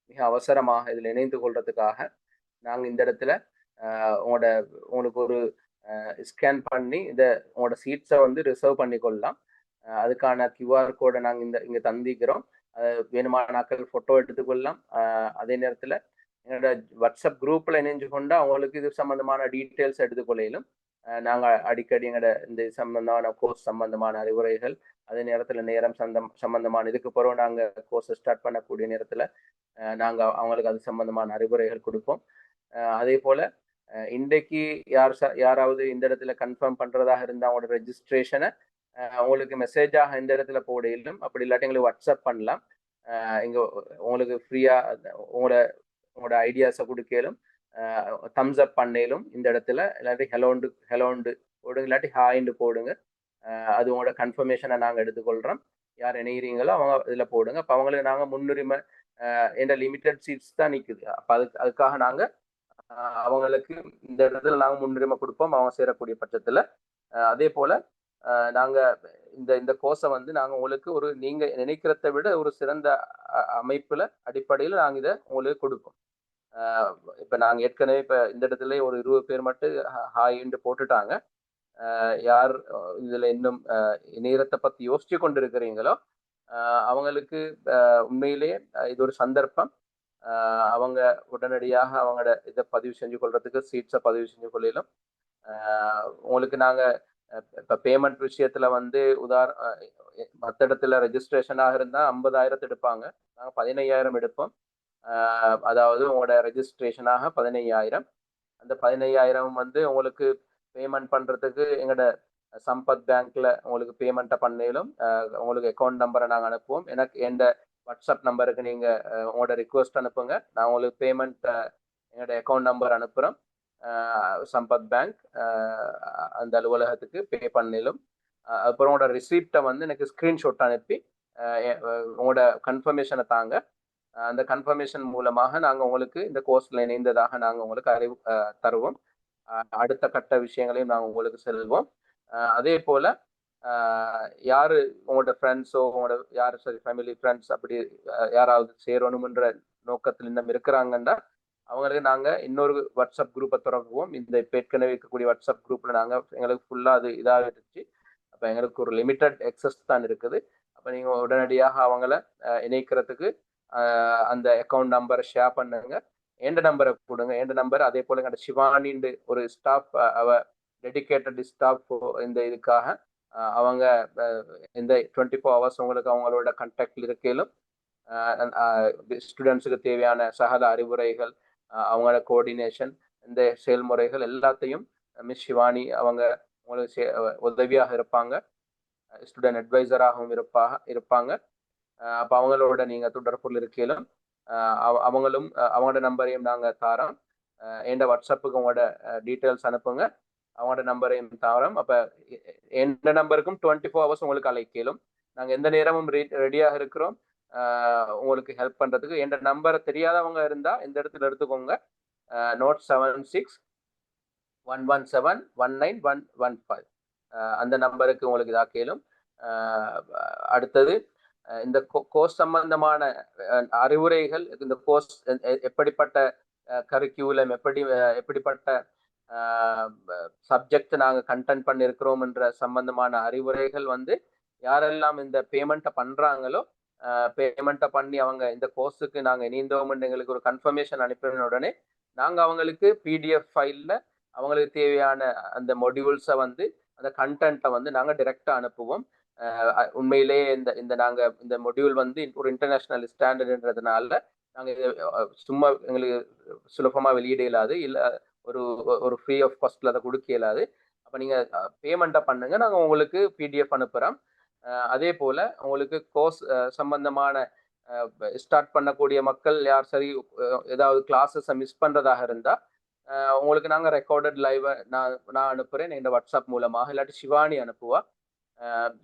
மிக அவசரமாக இதுல இணைந்து கொள்றதுக்காக நாங்க இந்த இடத்துல உங்களுக்கு ஒரு ஸ்கேன் பண்ணி உங்களோட சீட்ஸை வந்து ரிசர்வ் பண்ணி கொள்ளலாம். அதுக்கான கியூஆர் கோடை நாங்க இங்க தந்திக்கிறோம். வேணுமான நாட்கள் போட்டோ எடுத்துக்கொள்ளலாம். அதே நேரத்துல எங்களோட வாட்ஸ்அப் குரூப்ல இணைஞ்சு கொண்டு அவங்களுக்கு இது சம்பந்தமான டீட்டெயில்ஸ் எடுத்துக்கொள்ளையிலும் நாங்க அடிக்கடி எங்களோட இந்த சம்பந்தமான கோர்ஸ் சம்பந்தமான அறிவுரைகள், அதே நேரத்துல நேரம் சம்பந்தமான இதுக்கு பிறகு நாங்க கோர்ஸ் ஸ்டார்ட் பண்ணக்கூடிய நேரத்துல நாங்க அவங்களுக்கு அது சம்பந்தமான அறிவுரைகள் கொடுப்போம். அதே போல இன்றைக்கு யாராவது இந்த இடத்துல கன்ஃபார்ம் பண்றதாக இருந்தா அவங்களோட ரெஜிஸ்ட்ரேஷனை உங்களுக்கு மெசேஜாக எந்த இடத்துல போடையிலும், அப்படி இல்லாட்டி எங்களுக்கு வாட்ஸ்அப் பண்ணலாம். இங்க உங்களுக்கு ஃப்ரீயா உங்களோட உங்களோட ஐடியாஸை கொடுக்கலும், தம்ஸ் அப் பண்ணேலும் இந்த இடத்துல, இல்லாட்டி ஹெலோண்டு போடுங்க, இல்லாட்டி ஹாய்ண்டு போடுங்க. அது உங்களோட கன்ஃபர்மேஷனை நாங்கள் எடுத்துக்கொள்கிறோம். யார் இணைகிறீங்களோ அவங்க இதில் போடுங்க. அப்போ அவங்களுக்கு நாங்கள் முன்னுரிமை என்ற லிமிட்டட் சீட்ஸ் தான் நிற்குது. அப்போ அதுக்காக நாங்கள் அவங்களுக்கு இந்த இடத்துல நாங்கள் முன்னுரிமை கொடுப்போம் அவங்க சேரக்கூடிய பட்சத்தில். அதே போல் நாங்கள் இந்த கோர்ஸை வந்து நாங்கள் உங்களுக்கு ஒரு நீங்கள் நினைக்கிறத விட ஒரு சிறந்த அமைப்பில் அடிப்படையில் நாங்கள் இதை உங்களுக்கு கொடுப்போம். இப்போ நாங்கள் ஏற்கனவே இப்போ இந்த இடத்துல ஒரு 20 பேர் மட்டும் ஹாய்ன்னு போட்டுட்டாங்க. யார் இதுல இன்னும் நேரத்தை பத்தி யோசிச்சு கொண்டிருக்கிறீங்களோ அவங்களுக்கு உண்மையிலேயே இது ஒரு சந்தர்ப்பம். அவங்க உடனடியாக அவங்களோட இதை பதிவு செஞ்சு கொள்றதுக்கு சீட்ஸை பதிவு செஞ்சு கொள்ளிலும். உங்களுக்கு நாங்க இப்ப பேமெண்ட் விஷயத்துல வந்து மற்ற இடத்துல ரெஜிஸ்ட்ரேஷனாக இருந்தா 50,000 எடுப்பாங்க. நாங்க 15,000 எடுப்போம். அதாவது உங்களோட ரெஜிஸ்ட்ரேஷனாக 15,000. அந்த 15,000 வந்து உங்களுக்கு பேமெண்ட் பண்றதுக்கு எங்களோட சம்பத் பேங்க்ல உங்களுக்கு பேமெண்ட்டை பண்ணலும் உங்களுக்கு அக்கௌண்ட் நம்பரை நாங்கள் அனுப்புவோம். எனக்கு எந்த வாட்ஸ்அப் நம்பருக்கு நீங்க உங்களோட ரிக்வஸ்ட் அனுப்புங்க. நான் உங்களுக்கு பேமெண்ட் என்னோட அக்கௌண்ட் நம்பர் அனுப்புகிறோம். சம்பத் பேங்க் அந்த அலுவலகத்துக்கு பே பண்ணலும். அப்புறம் உங்களோட ரிசீப்டை வந்து எனக்கு ஸ்க்ரீன்ஷாட் அனுப்பி உங்களோட கன்ஃபர்மேஷனை தாங்க. அந்த கன்ஃபர்மேஷன் மூலமாக நாங்கள் உங்களுக்கு இந்த கோர்ஸில் இணைந்ததாக நாங்கள் உங்களுக்கு தருவோம். அடுத்த கட்ட விஷயங்களையும் நாங்கள் உங்களுக்கு செல்வோம். அதே போல யாரு உங்களோட ஃப்ரெண்ட்ஸோ யாரு ஃபேமிலி ஃப்ரெண்ட்ஸ் அப்படி யாராவது சேரணும்ன்ற நோக்கத்தில் இன்னும் இருக்கிறாங்கன்னா அவங்களுக்கு நாங்கள் இன்னொரு வாட்ஸ்அப் குரூப்பை தொடங்குவோம். இந்த ஏற்கனவே இருக்கக்கூடிய வாட்ஸ்அப் குரூப்ல நாங்கள் எங்களுக்கு ஃபுல்லாக அது இதாகிடுச்சு. அப்போ எங்களுக்கு ஒரு லிமிட்டட் எக்ஸஸ் தான் இருக்குது. அப்போ நீங்கள் உடனடியாக அவங்கள இணைக்கிறதுக்கு அந்த அக்கௌண்ட் நம்பரை ஷேர் பண்ணுங்க. எந்த நம்பரை கொடுங்க. எந்த நம்பர் அதே போல எங்கள்கிட்ட சிவானின்னு ஒரு ஸ்டாஃப் அவ டெடிக்கேட்டட் ஸ்டாஃப் இந்த இதுக்காக அவங்க இந்த 24 ஹவர்ஸ் உங்களுக்கு அவங்களோட கண்டாக்டில் இருக்கையிலும் ஸ்டூடெண்ட்ஸுக்கு தேவையான சகல அறிவுரைகள் அவங்களோட கோஆர்டினேஷன் இந்த செயல்முறைகள் எல்லாத்தையும் மிஸ் சிவானி அவங்க உங்களுக்கு உதவியாக இருப்பாங்க. ஸ்டூடெண்ட் அட்வைசராகவும் இருப்பாங்க. அப்போ அவங்களோட நீங்கள் தொடர்புல இருக்கையிலும் அவங்களும் அவங்களோட நம்பரையும் நாங்கள் தாரோம். எந்த வாட்ஸ்அப்புக்கு உங்களோட டீட்டெயில்ஸ் அனுப்புங்க. அவங்களோட நம்பரையும் தாரோம். அப்போ எந்த நம்பருக்கும் 24 ஹவர்ஸ் உங்களுக்கு அழைக்கலும். நாங்கள் எந்த நேரமும் ரெடியாக இருக்கிறோம் உங்களுக்கு ஹெல்ப் பண்ணுறதுக்கு. எந்த நம்பரை தெரியாதவங்க இருந்தால் இந்த இடத்துல எடுத்துக்கோங்க. நோட் 7661171915 அந்த நம்பருக்கு உங்களுக்கு இதாக்கலும். அடுத்தது இந்த கோர்ஸ் சம்பந்தமான அறிவுரைகள், இந்த கோர்ஸ் எப்படிப்பட்ட கரிக்குலம், எப்படிப்பட்ட சப்ஜெக்ட் நாங்கள் கண்டென்ட் பண்ணியிருக்கிறோம் என்ற சம்பந்தமான அறிவுரைகள் வந்து யாரெல்லாம் இந்த பேமெண்ட்டை பண்றாங்களோ பேமெண்ட்டை பண்ணி அவங்க இந்த கோர்ஸுக்கு நாங்கள் இணைந்தோம்னு எங்களுக்கு ஒரு கன்ஃபர்மேஷன் அனுப்பின உடனே நாங்கள் அவங்களுக்கு பிடிஎஃப் ஃபைலில் அவங்களுக்கு தேவையான அந்த மொடியூல்ஸை வந்து அந்த கண்டென்ட்டை வந்து நாங்கள் டைரெக்டாக அனுப்புவோம். உண்மையிலேயே இந்த நாங்கள் இந்த மொடியூல் வந்து ஒரு இன்டர்நேஷ்னல் ஸ்டாண்டர்டுன்றதுனால நாங்கள் சும்மா எங்களுக்கு சுலபமாக வெளியிட இயலாது, இல்லை ஒரு ஃப்ரீ ஆஃப் காஸ்ட்ல அதை கொடுக்க இயலாது. அப்போ நீங்கள் பேமெண்ட்டை பண்ணுங்க, நாங்கள் உங்களுக்கு பிடிஎஃப் அனுப்புகிறோம். அதே போல் உங்களுக்கு கோர்ஸ் சம்பந்தமான ஸ்டார்ட் பண்ணக்கூடிய மக்கள் யார் சரி ஏதாவது கிளாஸஸை மிஸ் பண்ணுறதாக இருந்தால் உங்களுக்கு நாங்கள் ரெக்கார்டட் லைவை நான் அனுப்புகிறேன் இந்த வாட்ஸ்அப் மூலமாக, இல்லாட்டி சிவானி அனுப்புவா.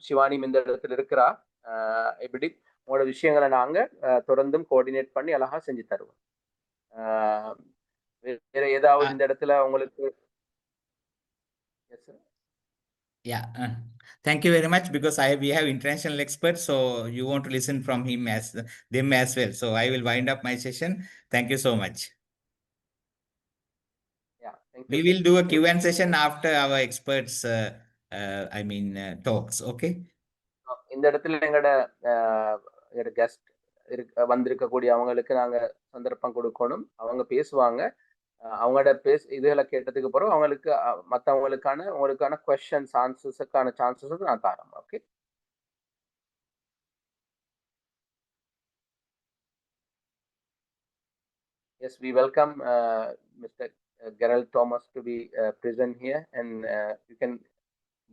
சிவானி இந்த இடத்துல இருக்கிறா. இப்படி உங்களோட விஷயங்களை நாங்க தொடர்ந்தும் கோஆர்டினேட் பண்ணி அழகா செஞ்சு தருவோம். வேற ஏதாவது இந்த இடத்துல உங்களுக்கு?
Yeah, thank you very much, because we have international experts, so you want to listen from them as well. So I will wind up my session. Thank you so much.
Yeah, thank you.
We will do a Q&A session after our experts talks. Okay.
இந்த இடத்துல எங்களோட கெஸ்ட் வந்திருக்கக்கூடிய அவங்களுக்கு நாங்க சந்தர்ப்பம் கொடுக்கணும். அவங்க பேசுவாங்க. அவங்களோட இதுகளை கேட்டதுக்கு பிறகு அவங்களுக்கு உங்களுக்கான questions ஆன்சர்ஸுக்கான சான்சஸ் நான் தரேன். Okay. Yes, we welcome Mr. Gerald Thomas to be present here, and you can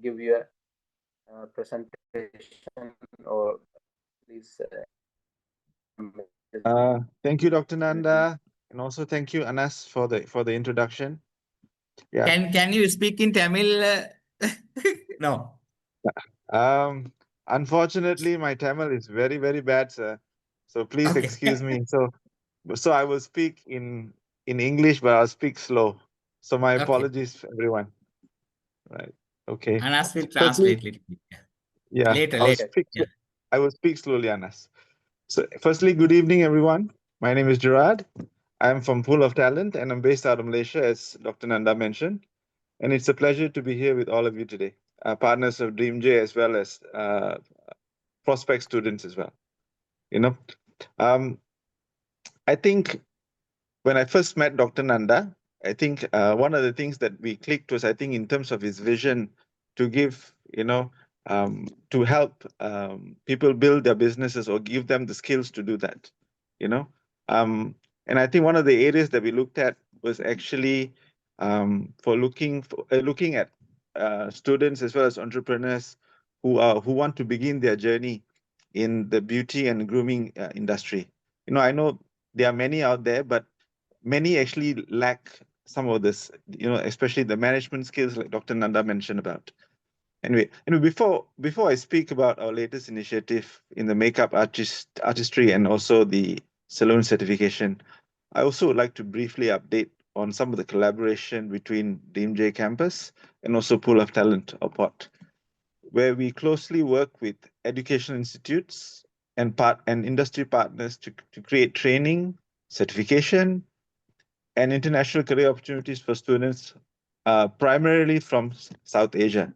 give your presentation, or please.
Thank you, Dr. Nanda, and also thank you, Anas, for the introduction. Yeah.
Can you speak in Tamil? No.
Unfortunately, my Tamil is very, very bad, sir. So please
Okay.
excuse me. So I will speak in English, but I'll speak slow. So my
Okay.
apologies, everyone. Right. Okay.
Anas will
Firstly,
translate it.
yeah,
Later,
I'll
later.
speak.
Yeah.
I will speak slowly, Anas. So, firstly, good evening, everyone. My name is Gerard. I'm from Pool of Talent, and I'm based out of Malaysia, as Dr. Nanda mentioned. And it's a pleasure to be here with all of you today, partners of DreamJ as well as prospect students as well. You know, I think when I first met Dr. Nanda, I think one of the things that we clicked was, I think, in terms of his vision to give, to help people build their businesses or give them the skills to do that, you know. And I think one of the areas that we looked at was actually for looking at students as well as entrepreneurs who want to begin their journey in the beauty and grooming industry. You know, I know there are many out there, but many actually lack some of this, especially the management skills like Dr. Nanda mentioned about. Anyway, before I speak about our latest initiative in the makeup artistry and also the salon certification, I also would like to briefly update on some of the collaboration between DreamJ Campus and also Pool of Talent, or POT, where we closely work with educational institutes and industry partners to create training, certification, and international career opportunities for students, primarily from South Asia.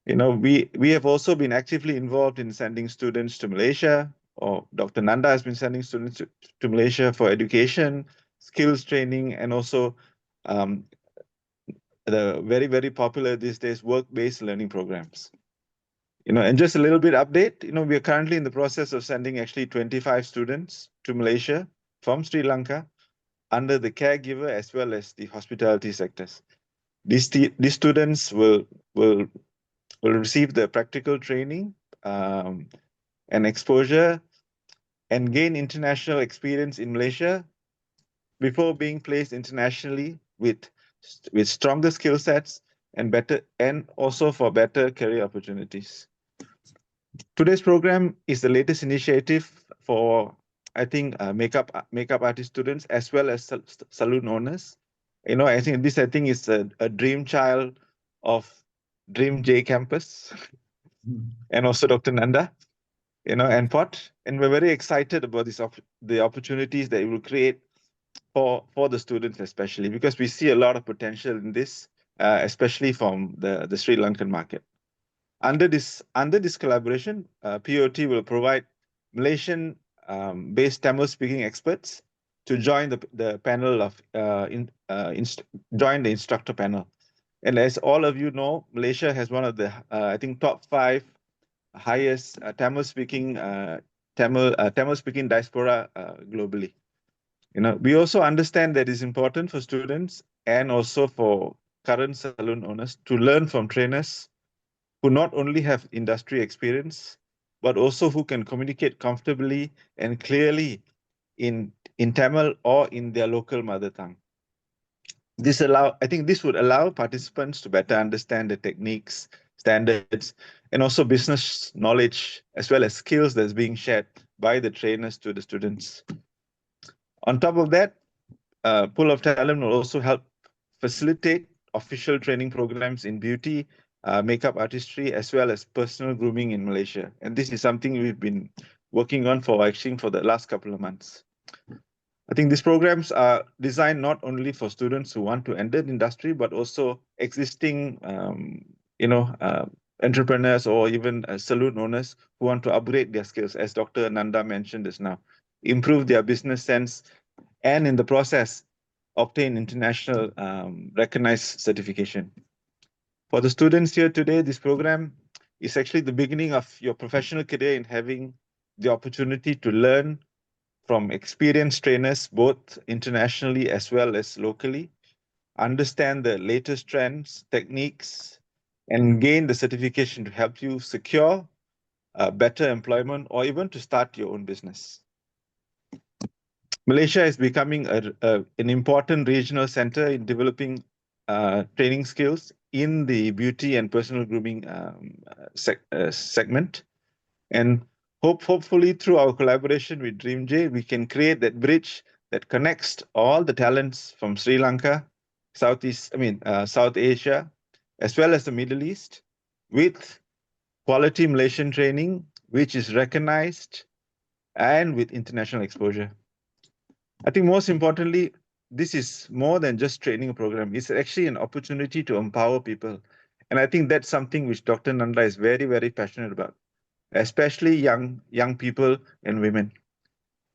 You know, we have also been actively involved in sending students to Malaysia, or Dr. Nanda has been sending students to Malaysia for education, skills training, and also the very, very popular these days work-based learning programs. You know, and just a little bit update, we are currently in the process of sending actually 25 students to Malaysia from Sri Lanka under the caregiver as well as the hospitality sectors. These students will receive the practical training and exposure and gain international experience in Malaysia before being placed internationally with stronger skill sets and also for better career opportunities. Today's program is the latest initiative for, I think, makeup artist students as well as salon owners. You know, I think is a dream child of DreamJ Campus and also Dr. Nanda, and POT. And we're very excited about the opportunities that it will create for the students, especially because we see a lot of potential in this, especially from the Sri Lankan market. Under this collaboration, POT will provide Malaysian-based Tamil-speaking experts to join the panel of join the instructor panel. And as all of you know, Malaysia has one of the I think top 5 highest Tamil-speaking diaspora globally. You know, we also understand that it's important for students and also for current salon owners to learn from trainers who not only have industry experience, but also who can communicate comfortably and clearly in Tamil or in their local mother tongue. I think this would allow participants to better understand the techniques, standards, and also business knowledge, as well as skills that's being shared by the trainers to the students. On top of that, Pool of Talent will also help facilitate official training programs in beauty, makeup artistry, as well as personal grooming in Malaysia. And this is something we've been working on for the last couple of months. I think these programs are designed not only for students who want to enter the industry, but also existing, entrepreneurs or even salon owners who want to upgrade their skills, as Dr. Nanda mentioned just now, improve their business sense, and in the process, obtain international recognized certification. For the students here today, this program is actually the beginning of your professional career in having the opportunity to learn from experienced trainers, both internationally as well as locally, understand the latest trends, techniques, and gain the certification to help you secure better employment or even to start your own business. Malaysia is becoming an important regional center in developing training skills in the beauty and personal grooming segment. And hopefully through our collaboration with DreamJ, we can create that bridge that connects all the talents from Sri Lanka, South Asia, as well as the Middle East, with quality Malaysian training, which is recognized and with international exposure. I think most importantly, this is more than just training program. It's actually an opportunity to empower people. And I think that's something which Dr. Nanda is very, very passionate about, especially young people and women,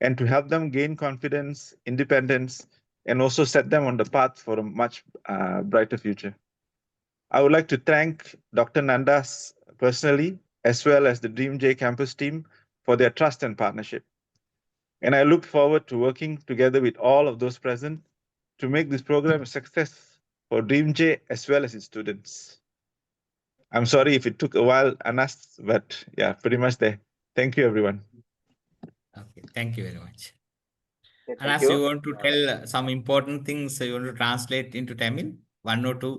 and to help them gain confidence, independence, and also set them on the path for a much brighter future. I would like to thank Dr. Nanda personally, as well as the DreamJ campus team for their trust and partnership. And I look forward to working together with all of those present to make this program a success for DreamJ as well as its students. I'm sorry if it took a while, Anas, but yeah, pretty much there. Thank you, everyone.
Okay, thank you very much.
Okay, thank
Anas,
you.
you want to tell some important things you want to translate into Tamil? One or two?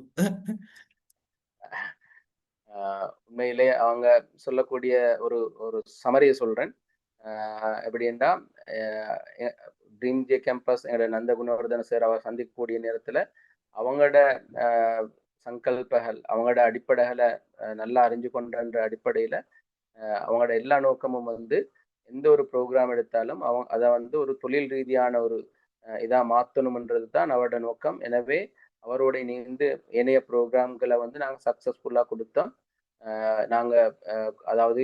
உண்மையிலே அவங்க சொல்லக்கூடிய ஒரு ஒரு சமரியை சொல்றேன். எப்படின்னா ட்ரீம் ஜே கேம்பஸ் எங்களோட நந்தகுணவர்தன சார் அவர் சந்திக்கக்கூடிய நேரத்துல அவங்களோட சங்கல்பங்கள், அவங்களோட அடிப்படைகளை நல்லா அறிஞ்சு கொண்ட அடிப்படையில அவங்களோட எல்லா நோக்கமும் வந்து எந்த ஒரு ப்ரோக்ராம் எடுத்தாலும் அதை வந்து ஒரு தொழில் ரீதியான ஒரு இதா மாற்றணும்ன்றது தான் அவரோட நோக்கம். எனவே அவரோட இணைந்து ஏனைய ப்ரோக்ராம்களை வந்து நாங்கள் சக்சஸ்ஃபுல்லா கொடுத்தோம். நாங்க அதாவது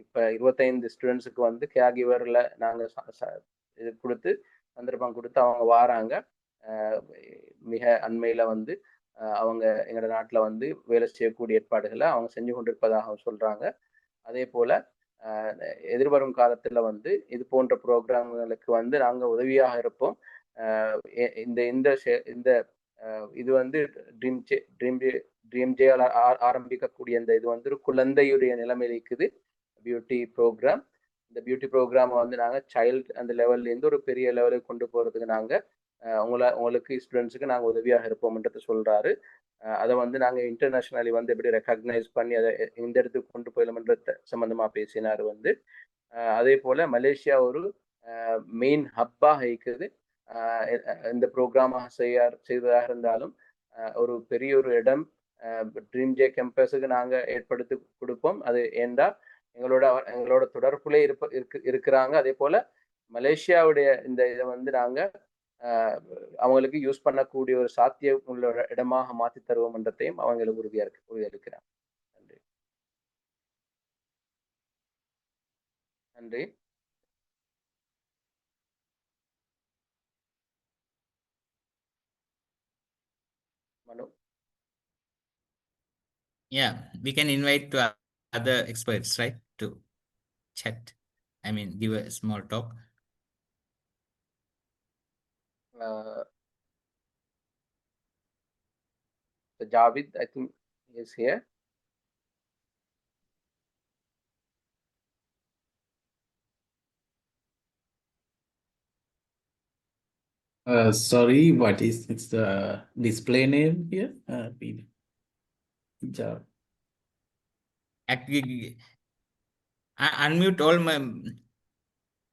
இப்ப 25 ஸ்டூடெண்ட்ஸுக்கு வந்து கேர் கிவர்ல நாங்க இது கொடுத்து சந்தர்ப்பம் கொடுத்து அவங்க வாராங்க. மிக அண்மையில வந்து அவங்க எங்களோட நாட்டுல வந்து வேலை செய்யக்கூடிய ஏற்பாடுகளை அவங்க செஞ்சு கொண்டிருப்பதாக சொல்றாங்க. அதே போல எதிர்வரும் காலத்துல வந்து இது போன்ற ப்ரோக்ராம்களுக்கு வந்து நாங்க உதவியாக இருப்போம். இந்த இந்த இந்த இது வந்து ட்ரீம் ஜேயால் ஆரம்பிக்கக்கூடிய இந்த இது வந்து குழந்தையுடைய நிலைமையில இருக்குது பியூட்டி ப்ரோக்ராம். இந்த பியூட்டி ப்ரோக்ராம் வந்து நாங்க சைல்டு அந்த லெவல்ல இருந்து ஒரு பெரிய லெவலுக்கு கொண்டு போறதுக்கு நாங்க உங்களுக்கு ஸ்டூடெண்ட்ஸுக்கு நாங்க உதவியாக இருப்போம்ன்றது சொல்றாரு. அதை வந்து நாங்க இன்டர்நேஷனலி வந்து எப்படி ரெக்கக்னைஸ் பண்ணி அதை இந்த இடத்துக்கு கொண்டு போயிடலாம்ன்றது சம்பந்தமா பேசினார் வந்து. அதே போல மலேசியா ஒரு மெயின் ஹப்பாக இருக்குது. இந்த ப்ரோக்ராமாக செய்வதாக இருந்தாலும் ஒரு பெரிய ஒரு இடம் ட்ரீம் ஜே கேம்பஸுக்கு நாங்க ஏற்படுத்தி கொடுப்போம். அது ஏண்டா எங்களோட தொடர்புலே இருக்கிறாங்க. அதே போல மலேசியாவுடைய இந்த இதை வந்து நாங்க அவங்களுக்கு யூஸ் பண்ணக்கூடிய ஒரு சாத்தியம் உள்ள இடமாக மாற்றி தருவோம் என்றதையும் அவங்களுக்கு உறுதியளிக்கிறாங்க. நன்றி. நன்றி. மனு.
Yeah, we can invite to other experts, right, to chat. I mean, give a small talk.
Javed, I think, is here.
Sorry, what is it's the display name here?
Actually, unmute all my.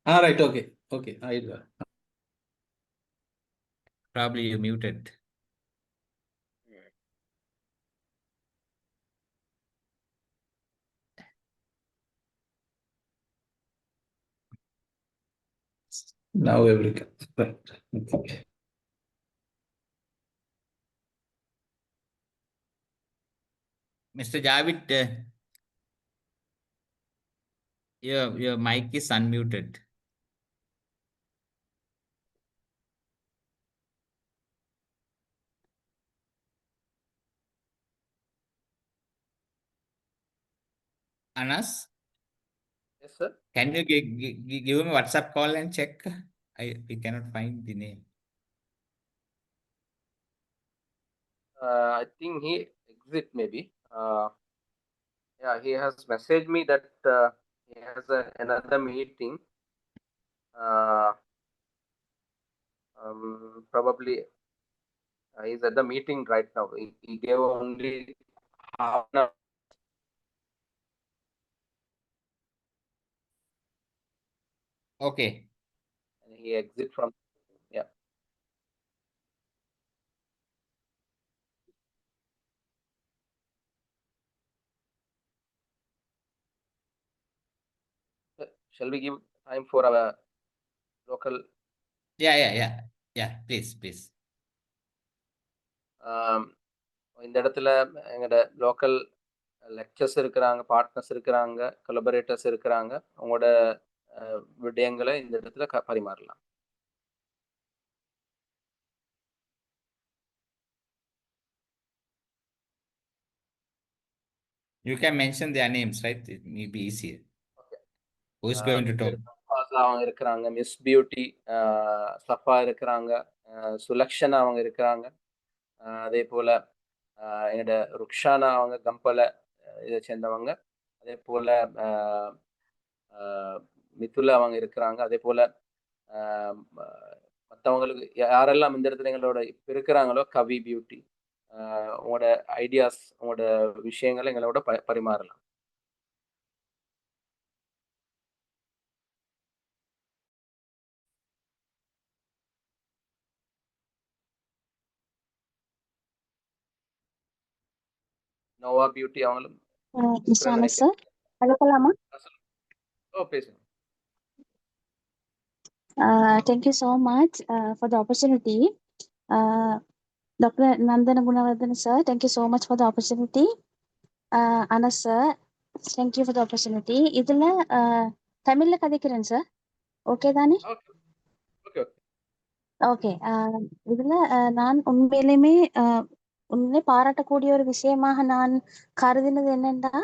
Right. Okay. Okay.
Probably you muted.
Now everything. Okay.
Mr. Javed, your mic is unmuted. Anas?
Yes, sir.
Can you give him a WhatsApp call and check? We cannot find the name.
I think he exit maybe. Yeah, he has messaged me that he has another meeting. Probably he's at the meeting right now. He gave only half an hour.
Okay.
And he exit from. Yeah. Shall we give time for our local?
Yeah. Please.
இந்த இடத்துல எங்களோட லோக்கல் லெக்சர்ஸ் இருக்கிறாங்க, பார்ட்னர்ஸ் இருக்கிறாங்க, கொலபரேட்டர்ஸ் இருக்கிறாங்க. உங்களோட விடயங்களை இந்த இடத்துல பரிமாறலாம்.
You can mention their names, right? It may be easier. Okay. Who is going to talk?
அவங்க இருக்கிறாங்க, மிஸ் பியூட்டி சஃபா இருக்கிறாங்க, சுலக்ஷனா அவங்க இருக்கிறாங்க. அதே போல என்னோட ருக்ஷானா அவங்க கம்பல இதை சேர்ந்தவங்க. அதே போல மிதுலா அவங்க இருக்கிறாங்க. அதே போல மற்றவங்களுக்கு யாரெல்லாம் இந்த இடத்துல எங்களோட இப்ப இருக்கிறாங்களோ, கவி பியூட்டி, உங்களோட ஐடியாஸ், உங்களோட விஷயங்களை எங்களோட பரிமாறலாம். நோவா பியூட்டி அவங்களும்
சார் அழைக்கலாமா?
பேசுங்க.
Thank you so much for the opportunity. Dr. Nandana Gunawardhan sir, thank you so much for the opportunity. Anas sir, thank you for the opportunity. இதுல தமிழ்ல கதைக்கிறேன் சார், ஓகே தானே? ஓகே. இதுல நான் உண்மையிலுமே பாராட்டக்கூடிய ஒரு விஷயமாக நான் கருதினது என்னன்னா,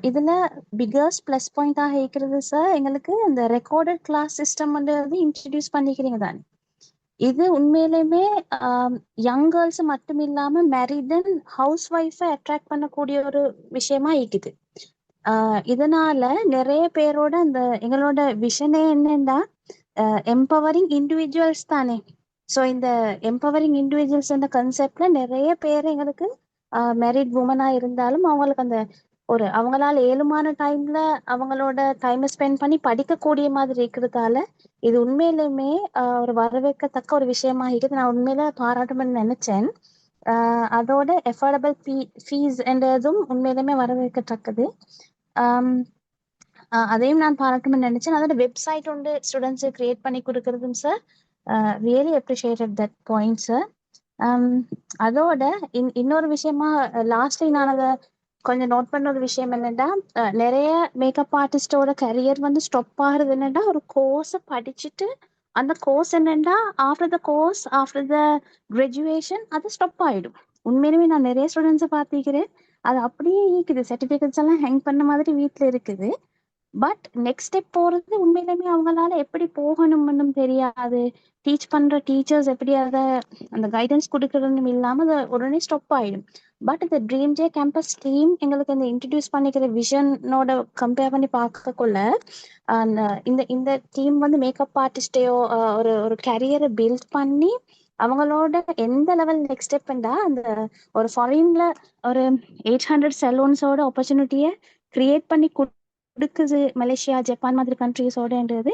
இதுல பிகஸ்ட் பிளஸ் பாயிண்டாக இருக்கிறது சார், எங்களுக்கு இந்த ரெக்கார்டட் கிளாஸ் சிஸ்டம் வந்து இன்ட்ரடியூஸ் பண்ணிக்கிறீங்க தானே. இது உண்மையிலுமே யங் கேர்ள்ஸ் மட்டும் இல்லாம married and house wifi attract பண்ணக்கூடிய ஒரு விஷயமா இருக்குது. இதனால நிறைய பேரோட அந்த எங்களோட விஷனே என்னன்னா, எம்பவரிங் இண்டிவிஜுவல்ஸ் தானே. ஸோ இந்த எம்பவரிங் இண்டிவிஜுவல்ஸ் அந்த கன்செப்ட்ல நிறைய பேர் எங்களுக்கு மேரிட் உமனா இருந்தாலும் அவங்களுக்கு அந்த ஒரு அவங்களால ஏழுமான டைம்ல அவங்களோட டைமை ஸ்பெண்ட் பண்ணி படிக்கக்கூடிய மாதிரி இருக்கிறதால இது உண்மையிலுமே ஒரு வரவேற்கத்தக்க ஒரு விஷயமா இருக்குது. நான் உண்மையில பாராட்டணும்னு நினைச்சேன். அதோட எஃபோர்டபிள் ஃபீஸ் என்றதும் உண்மையிலுமே வரவேற்கத்தக்கது. அதையும் நான் பாராட்டணும்னு நினைச்சேன். அதோட வெப்சைட் ஒன்று ஸ்டூடெண்ட்ஸு கிரியேட் பண்ணி கொடுக்கறதும் sir, really appreciated that point sir. அதோட இன்னொரு விஷயமா லாஸ்ட்லி நான் அதை கொஞ்சம் நோட் பண்ண ஒரு விஷயம் என்னன்னா, நிறைய மேக்கப் ஆர்டிஸ்டோட கரியர் வந்து ஸ்டாப் ஆகுறது என்னன்னா, ஒரு கோர்ஸை படிச்சுட்டு அந்த கோர்ஸ் என்னன்னா ஆஃப்டர் த கிராஜுவேஷன் அது ஸ்டாப் ஆயிடும். உண்மையிலுமே நான் நிறைய ஸ்டூடெண்ட்ஸை பார்த்துக்கிறேன், அது அப்படியே இருக்குது, சர்டிஃபிகேட்ஸ் எல்லாம் ஹேங் பண்ண மாதிரி வீட்டில் இருக்குது. பட் நெக்ஸ்ட் ஸ்டெப் போறது உண்மையிலுமே அவங்களால எப்படி போகணும்னு தெரியாது. டீச் பண்ற டீச்சர்ஸ் எப்படி அதை அந்த கைடன்ஸ் கொடுக்கறதுன்னு இல்லாம அதை உடனே ஸ்டாப் ஆயிடும். பட் இந்த ட்ரீம் ஜே கேம்பஸ் டீம் எங்களுக்கு இந்த இன்ட்ரடியூஸ் பண்ணிக்கிற விஷனோட கம்பேர் பண்ணி பார்க்கக்குள்ள அந்த இந்த டீம் வந்து மேக்கப் ஆர்டிஸ்டையோ ஒரு கேரியரை பில்ட் பண்ணி அவங்களோட எந்த லெவல் நெக்ஸ்ட் ஸ்டெப்ண்டா அந்த ஒரு ஃபாரின்ல ஒரு 800 சலூன்ஸோட ஆப்பர்ச்சுனிட்டியை கிரியேட் பண்ணி கொடுக்குது மலேசியா, ஜப்பான் மாதிரி கண்ட்ரிஸோடன்றது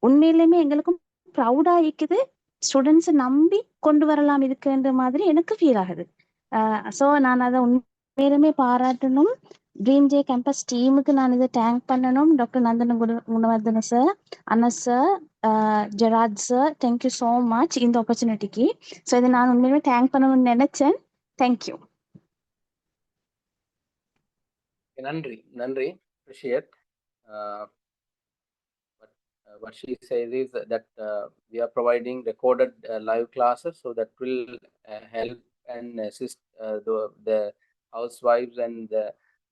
உண்மையிலுமே எங்களுக்கும் ப்ரௌடா இருக்குது. ஸ்டூடெண்ட்ஸை நம்பி கொண்டு வரலாம் இதுக்குன்ற மாதிரி எனக்கு ஃபீல் ஆகுது. ஸோ நான் அதை உண்மையிலுமே பாராட்டணும். ட்ரீம் ஜே கேம்பஸ் டீமுக்கு நான் இதை தேங்க் பண்ணணும். Doctor Nandana Gunawardena sir, Anas sir, Jeraj sir, thank you so much இந்த ஆப்பர்ச்சுனிட்டிக்கு. ஸோ இதை நான் உண்மையிலுமே தேங்க் பண்ணணும்னு நினைச்சேன். தேங்க்யூ.
நன்றி appreciate. What she says is that we are providing recorded live classes, so that will help and assist the housewives and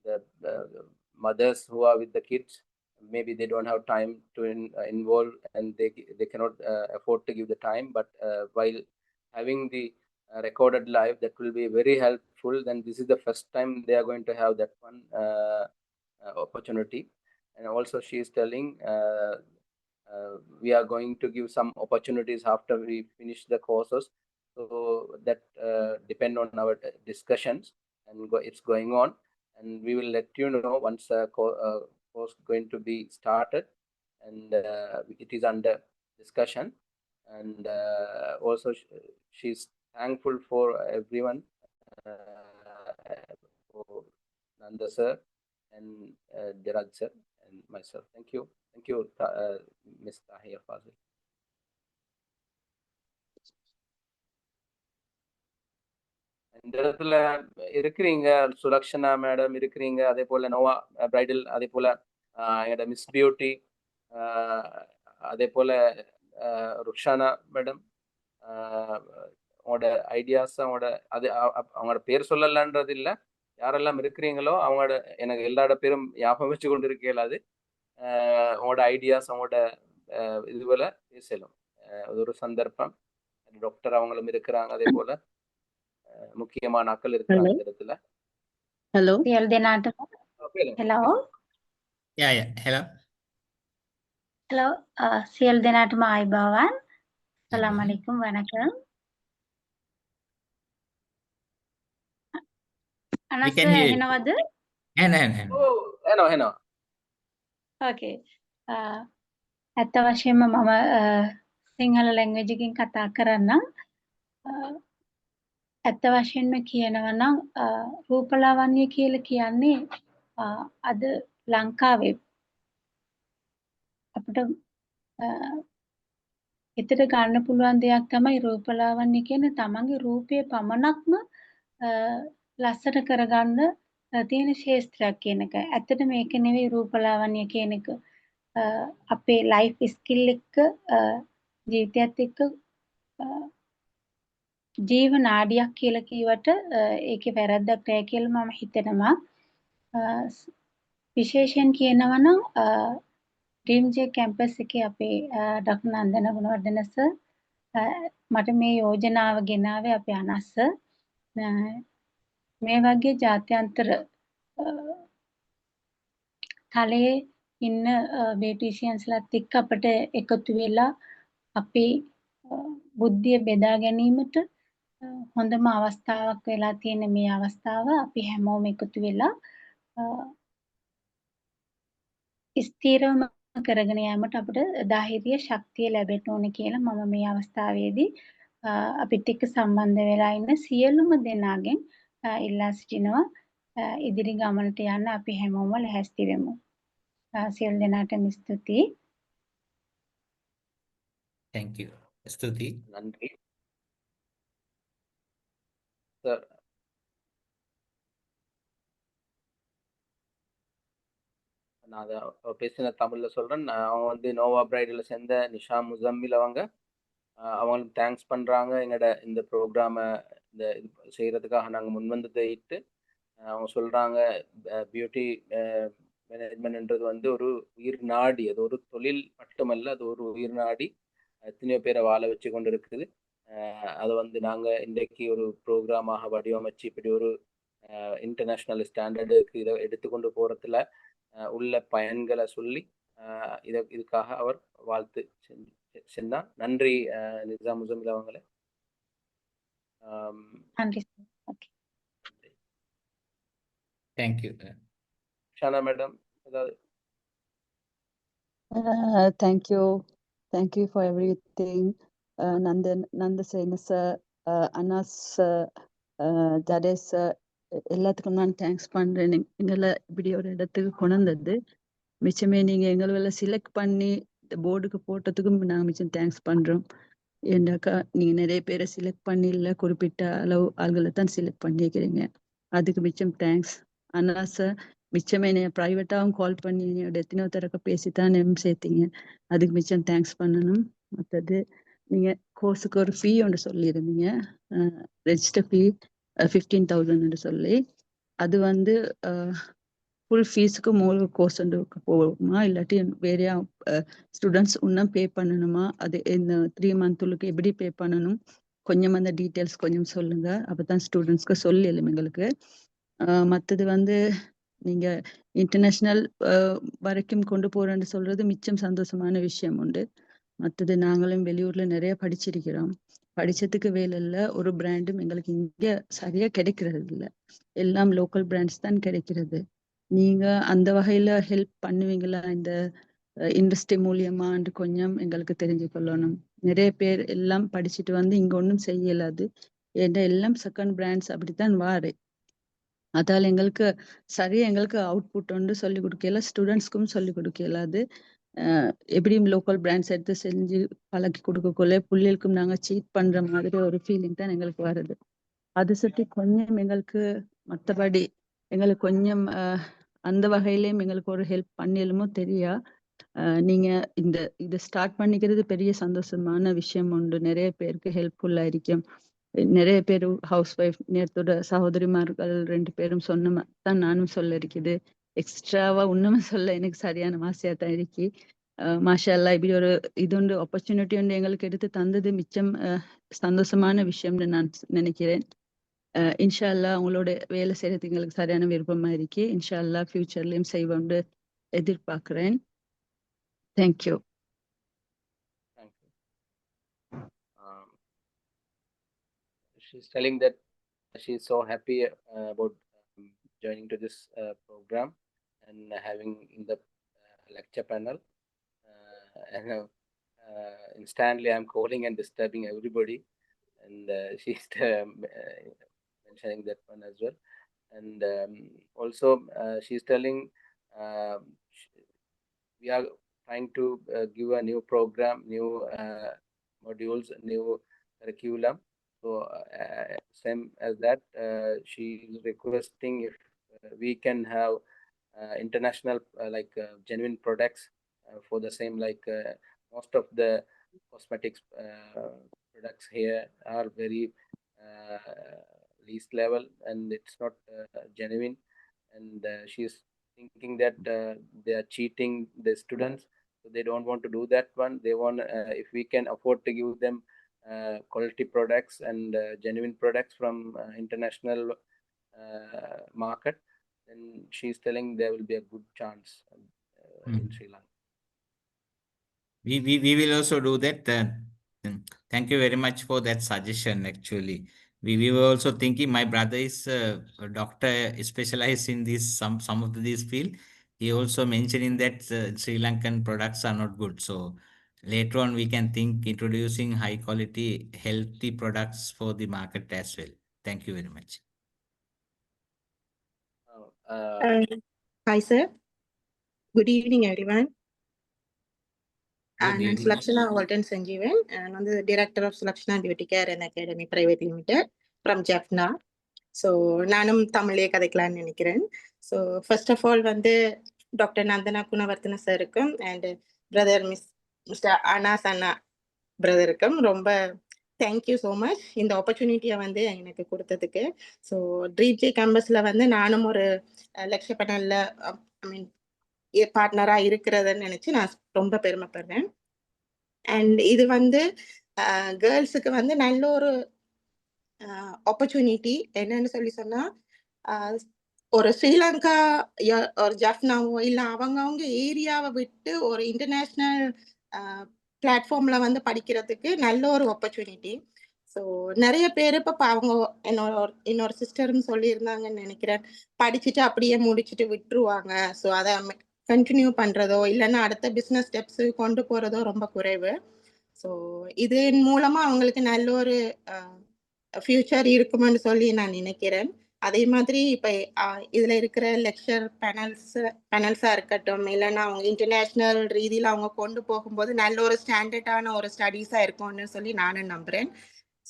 the mothers who are with the kids. Maybe they don't have time to involve, and they cannot afford to give the time, but while having the recorded live, that will be very helpful full, then this is the first time they are going to have that one opportunity. And also she is telling we are going to give some opportunities after we finish the courses. So that depend on our discussions, and it's going on, and we will let you know once the course going to be started, and it is under discussion. And also she's thankful for everyone, for Nanda sir and Deraj sir and myself. Thank you. Thank you, Ms. Tahir Fazil. இந்த இடத்துல இருக்கிறீங்க சுலக்ஷனா மேடம் இருக்கிறீங்க, அதே போல நோவா பிரைடல், அதே போல எங்களோட மிஸ் பியூட்டி, அதே போல ருக்ஷானா மேடம், அவங்களோட ஐடியாஸ், அவங்களோட அது அவங்களோட பேர் சொல்லலான்றது இல்லை, யாரெல்லாம் இருக்கிறீங்களோ அவங்களோட எனக்கு எல்லாரோட பேரும் ஞாபகம் வச்சு கொண்டு இருக்க இயலாது. அவங்களோட ஐடியாஸ், அவங்களோட இது போல பேசலாம். அது ஒரு சந்தர்ப்பம். டாக்டர் அவங்களும் இருக்கிறாங்க, அதே போல முக்கியமான ஆட்கள் இருக்கிறாங்க இந்த இடத்துல.
Hello.
Hello.
Yeah. Hello.
Hello. සියලු දෙනාටම ආයිබෝවන්. සලාම් අලයිකුම් වණකම්.
We can hear you.
එනවද?
එනවා.
Okay. ඇත්ත වශයෙන්ම මම සිංහල ලැන්ග්වේජ් එකකින් කතා කරන්නම්. ඇත්ත වශයෙන්ම කියනවා නම් රූපලාවන්‍ය කියලා කියන්නේ අද ලංකාවේ අපිට හිතට ගන්න පුළුවන් දෙයක් තමයි රූපලාවන්‍ය කියන්නේ තමන්ගේ රූපය පමණක්ම ලස්සන කරගන්න තියෙන ශේෂ්ත්‍රයක් කියන එක. ඇත්තට මේක නෙවෙයි රූපලාවන්‍ය කියන එක. අපේ ලයිෆ් ස්කිල් එක්ක ජීවිතයත් එක්ක ජීවන ආඩියක් කියලා කිව්වට ඒකේ වැරද්දක් නැහැ කියලා මම හිතනවා. විශේෂයෙන් කියනවා නම් ඩ්‍රීම් ජේ කැම්පස් එකේ අපේ ඩොක්ටර් නන්දන ගුණවර්ධන සර් මට මේ යෝජනාව ගෙනාවේ අපේ අනස්ස. මේ වගේ ජාත්‍යන්තර තලයේ ඉන්න බියුටිෂියන්ස්ලාත් එක්ක අපිට එකතු වෙලා අපේ බුද්ධිය බෙදා ගැනීමට හොඳම අවස්ථාවක් වෙලා තියෙන මේ අවස්ථාව අපි හැමෝම එකතු වෙලා ස්ථිරවම කරගෙන යාමට අපිට ධෛර්ය ශක්තිය ලැබෙන්න ඕනේ කියලා මම මේ අවස්ථාවේදී අපිට එක්ක සම්බන්ධ වෙලා ඉන්න සියලුම දෙනාගෙන් ඉල්ලා සිටිනවා ඉදිරි ගමනට යන්න අපි හැමෝම ලැහැස්ති වෙමු. සියලු දෙනාටම ස්තුතියි.
Thank you. Stuti.
நன்றி சார். நான் அதை பேசின தமிழ்ல சொல்றேன். அவங்க வந்து நோவா பிரைடல்ல சேர்ந்த நிஷா முசம்மில் அவங்களும் தேங்க்ஸ் பண்றாங்க. எங்களோட இந்த ப்ரோக்ராமை இந்த இது செய்யறதுக்காக நாங்கள் முன்வந்ததை இட்டு அவங்க சொல்றாங்க பியூட்டி மேனேஜ்மெண்ட்ன்றது வந்து ஒரு உயிர் நாடி, அது ஒரு தொழில் மட்டுமல்ல, அது ஒரு உயிர் நாடி, எத்தனையோ பேரை வாழ வச்சு கொண்டு இருக்குது. அதை வந்து நாங்கள் இன்றைக்கு ஒரு ப்ரோக்ராமாக வடிவமைச்சு இப்படி ஒரு இன்டர்நேஷ்னல் ஸ்டாண்டர்டுக்கு இதை எடுத்துக்கொண்டு போகிறதுல உள்ள பயன்களை சொல்லி இதுக்காக அவர் வாழ்த்து செஞ்சான். நன்றி நிசா முசம்மில் அவங்களே.
Thank you.
ஷானா மேடம் ஏதாவது?
Thank you for everything. Nandasena sir, Anas sir, Jades sir, எல்லாத்துக்கும் நான் தேங்க்ஸ் பண்றேன். எங்களை இப்படி ஒரு இடத்துக்கு கொண்டு வந்தது மிச்சமே நீங்க எங்களை செலக்ட் பண்ணி இந்த போர்டுக்கு போட்டதுக்கும் நாங்க மிச்சம் தேங்க்ஸ் பண்றோம். ஏன்னாக்கா நீங்க நிறைய பேரை செலக்ட் பண்ணி இல்லை, குறிப்பிட்ட அளவு ஆள்களை தான் செலக்ட் பண்ணிக்கிறீங்க, அதுக்கு மிச்சம் தேங்க்ஸ். ஆனா சார் மிச்சமே நீங்க ப்ரைவேட்டாகவும் கால் பண்ணி எத்தனையோ தரக்க பேசித்தான் சேர்த்தீங்க, அதுக்கு மிச்சம் தேங்க்ஸ் பண்ணணும். மற்றது நீங்க கோர்ஸுக்கு ஒரு ஃபீ ஒன்று சொல்லியிருந்தீங்க, ரெஜிஸ்டர் ஃபீ 15,000 சொல்லி, அது வந்து ஃபுல் ஃபீஸுக்கு மூணு கோர்ஸ் போகுமா இல்லாட்டி வேற ஸ்டூடெண்ட்ஸ் இன்னும் பே பண்ணணுமா? அது இந்த 3 மந்த்துக்கு எப்படி பே பண்ணணும்? கொஞ்சம் அந்த டீட்டெயில்ஸ் கொஞ்சம் சொல்லுங்க. அப்பதான் ஸ்டூடெண்ட்ஸ்க்கு சொல்லலும் எங்களுக்கு. மற்றது வந்து நீங்க இன்டர்நேஷனல் வரைக்கும் கொண்டு போறேன்னு சொல்றது மிச்சம் சந்தோஷமான விஷயம் உண்டு. மற்றது நாங்களும் வெளியூர்ல நிறைய படிச்சிருக்கிறோம். படிச்சதுக்கு வேலை இல்லை, ஒரு பிராண்டும் எங்களுக்கு இங்க சரியா கிடைக்கிறது இல்லை. எல்லாம் லோக்கல் பிராண்ட்ஸ் தான் கிடைக்கிறது. நீங்க அந்த வகையில ஹெல்ப் பண்ணுவீங்களா இந்த இண்டஸ்ட்ரி மூலியமான்னு கொஞ்சம் எங்களுக்கு தெரிஞ்சு கொள்ளணும். நிறைய பேர் எல்லாம் படிச்சுட்டு வந்து இங்க ஒன்றும் செய்ய இயலாது. ஏன்னா எல்லாம் செகண்ட் பிராண்ட்ஸ் அப்படித்தான் வாரு. அதால எங்களுக்கு சரியா எங்களுக்கு அவுட்புட் ஒன்று சொல்லிக் கொடுக்கல, ஸ்டூடெண்ட்ஸ்க்கும் சொல்லிக் கொடுக்கலாது. எப்படியும் லோக்கல் பிராண்ட்ஸ் எடுத்து செஞ்சு பழக்கி கொடுக்கக்குள்ள பிள்ளைகளுக்கும் நாங்க சீட் பண்ற மாதிரி ஒரு ஃபீலிங் தான் எங்களுக்கு வருது. அது சுற்றி கொஞ்சம் எங்களுக்கு மற்றபடி எங்களுக்கு கொஞ்சம் அந்த வகையிலையும் எங்களுக்கு ஒரு ஹெல்ப் பண்ணிடலுமோ தெரியா. நீங்க இதை ஸ்டார்ட் பண்ணிக்கிறது பெரிய சந்தோஷமான விஷயம் உண்டு. நிறைய பேருக்கு ஹெல்ப்ஃபுல்லா இருக்கும். நிறைய பேர் ஹவுஸ் ஒய்ஃப் நேரத்தோட சகோதரிமார்கள் 2 பேரும் சொன்ன தான் நானும் சொல்ல இருக்குது. எக்ஸ்ட்ராவா ஒண்ணுமே சொல்ல எனக்கு சரியான ஆசையா தான் இருக்கு. மாஷா அல்லாஹ் இப்படி ஒரு இது ஒன்று ஆப்பர்ச்சுனிட்டி ஒன்று எங்களுக்கு எடுத்து தந்தது மிச்சம் சந்தோஷமான விஷயம்னு நான் நினைக்கிறேன். இன்ஷா அல்லாஹ் அவங்களோட வேலை செய்யறதுக்கு எங்களுக்கு சரியான விருப்பமா இருக்கு. இன்ஷா அல்லாஹ் ஃபியூச்சர்லயும் செய்வோம்னு எதிர்பார்க்கிறேன். Thank you.
Thank you. She's telling that she's so happy about joining to this program and having in the lecture panel. And instantly I'm calling and disturbing everybody, and she's mentioning that one as well. And also she's telling we are trying to give a new program, new modules, new curriculum. So same as that, she is requesting if we can have international like genuine products for the same, like most of the cosmetics products here are very least level and it's not genuine, and she's thinking that they are cheating the students, so they don't want to do that one. They want if we can afford to give them quality products and genuine products from international market, then she's telling there will be a good chance in Sri Lanka.
We will also do that. Thank you very much for that suggestion. Actually, we were also thinking. My brother is a doctor specialized in this some of this field. He also mentioning that Sri Lankan products are not good. So later on, we can think introducing high quality, healthy products for the market as well. Thank you very much.
Hi, sir. Good evening, everyone.
Good
I'm
evening.
Sulakshana Walton Sanjeevan, and I'm the Director of Sulakshana Beauty Care and Academy Private Limited from Jaffna. So, நானும் தமிழே கதைக்கலாம்னு நினைக்கிறேன். So, first of all வந்து டாக்டர் நந்தனா குணவர்த்தன சாருக்கும் அண்ட் பிரதர் மிஸ்டர் அனாஸ் அண்ணா பிரதருக்கும் ரொம்ப தேங்க்யூ ஸோ மச் இந்த ஆப்பர்ச்சுனிட்டியை வந்து எனக்கு கொடுத்ததுக்கு. ஸோ ட்ரீம் ஜே கேம்பஸில் வந்து நானும் ஒரு லெக்சர் பேனலில் ஐ மீன் பார்ட்னராக இருக்கிறதுன்னு நினச்சி நான் ரொம்ப பெருமைப்படுறேன். அண்ட் இது வந்து கேர்ள்ஸுக்கு வந்து நல்ல ஒரு ஆப்பர்ச்சுனிட்டி. என்னன்னு சொன்னா ஒரு ஸ்ரீலங்கா ஒரு ஜஃப்னாவோ இல்லை அவங்க ஏரியாவை விட்டு ஒரு இன்டர்நேஷ்னல் பிளாட்ஃபார்ம்ல வந்து படிக்கிறதுக்கு நல்ல ஒரு ஆப்பர்ச்சுனிட்டி. ஸோ நிறைய பேர் இப்போ அவங்க இன்னொரு சிஸ்டர்னு சொல்லியிருந்தாங்கன்னு நினைக்கிறேன், படிச்சுட்டு அப்படியே முடிச்சுட்டு விட்டுருவாங்க. ஸோ அதை கண்டினியூ பண்ணுறதோ இல்லைன்னா அடுத்த பிஸ்னஸ் ஸ்டெப்ஸு கொண்டு போகிறதோ ரொம்ப குறைவு. ஸோ இதன் மூலமாக அவங்களுக்கு நல்ல ஒரு ஃபியூச்சர் இருக்குமென்னு சொல்லி நான் நினைக்கிறேன். அதே மாதிரி இப்போ இதில் இருக்கிற லெக்சர் பேனல்ஸாக இருக்கட்டும், இல்லைன்னா அவங்க இன்டர்நேஷ்னல் ரீதியில் அவங்க கொண்டு போகும்போது நல்ல ஒரு ஸ்டாண்டர்டான ஒரு ஸ்டடீஸாக இருக்கும்னு சொல்லி நானும் நம்புகிறேன்.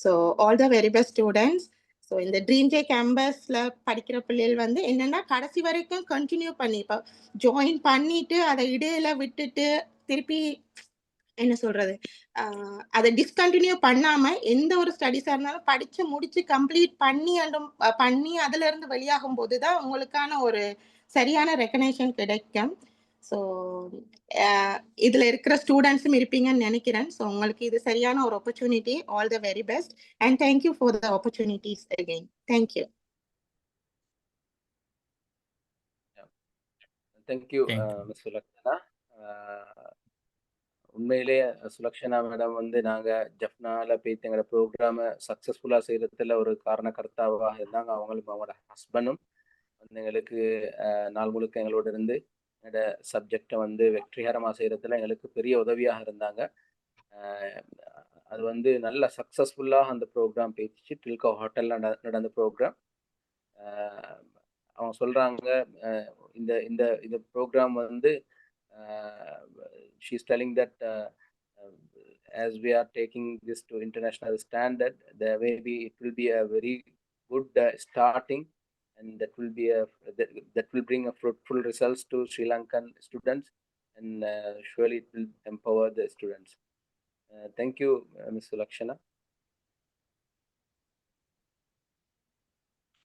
So all the very best students. So இந்த ட்ரீம் ஜே கேம்பஸில் படிக்கிற பிள்ளைகள் வந்து என்னென்னா கடைசி வரைக்கும் கண்டினியூ பண்ணி இப்போ ஜாயின் பண்ணிட்டு அதை இடையில விட்டுட்டு திருப்பி என்ன சொல்றது அதை டிஸ்கண்டினியூ பண்ணாம எந்த ஒரு ஸ்டடீஸா இருந்தாலும் படிச்சு முடிச்சு கம்ப்ளீட் பண்ணி அதுல இருந்து வெளியாகும் போதுதான் உங்களுக்கான ஒரு சரியான ரெகக்னேஷன் கிடைக்கும். ஸோ இதுல இருக்கிற ஸ்டூடெண்ட்ஸும் இருப்பீங்கன்னு நினைக்கிறேன். ஸோ உங்களுக்கு இது சரியான ஒரு opportunity. All the very best and thank you for the opportunities again. Thank you.
Thank you
Thank you.
Miss Sulakshana. உண்மையிலேயே சுலக்ஷனா மேடம் வந்து நாங்க ஜப்னால போயிட்டு எங்களோட ப்ரோக்ராமை சக்ஸஸ்ஃபுல்லாக செய்யறதுல ஒரு காரணக்கர்த்தாவாக இருந்தாங்க. அவங்களும் அவங்களோட ஹஸ்பண்டும் வந்து எங்களுக்கு நாள் முழுக்க எங்களோட இருந்து என்னோட சப்ஜெக்டை வந்து வெற்றிகரமாக செய்யறதுல எங்களுக்கு பெரிய உதவியாக இருந்தாங்க. அது வந்து நல்ல சக்ஸஸ்ஃபுல்லாக அந்த ப்ரோக்ராம் போயிடுச்சு. டில்கோ ஹோட்டலில் நடந்த ப்ரோக்ராம். அவங்க சொல்றாங்க இந்த இந்த இந்த ப்ரோக்ராம் வந்து she's telling that as we are taking this to international standard, there may be it will be a very good starting, and that will be that will bring a fruitful results to Sri Lankan students, and surely it will empower the students. Thank you, Ms. Sulakshana.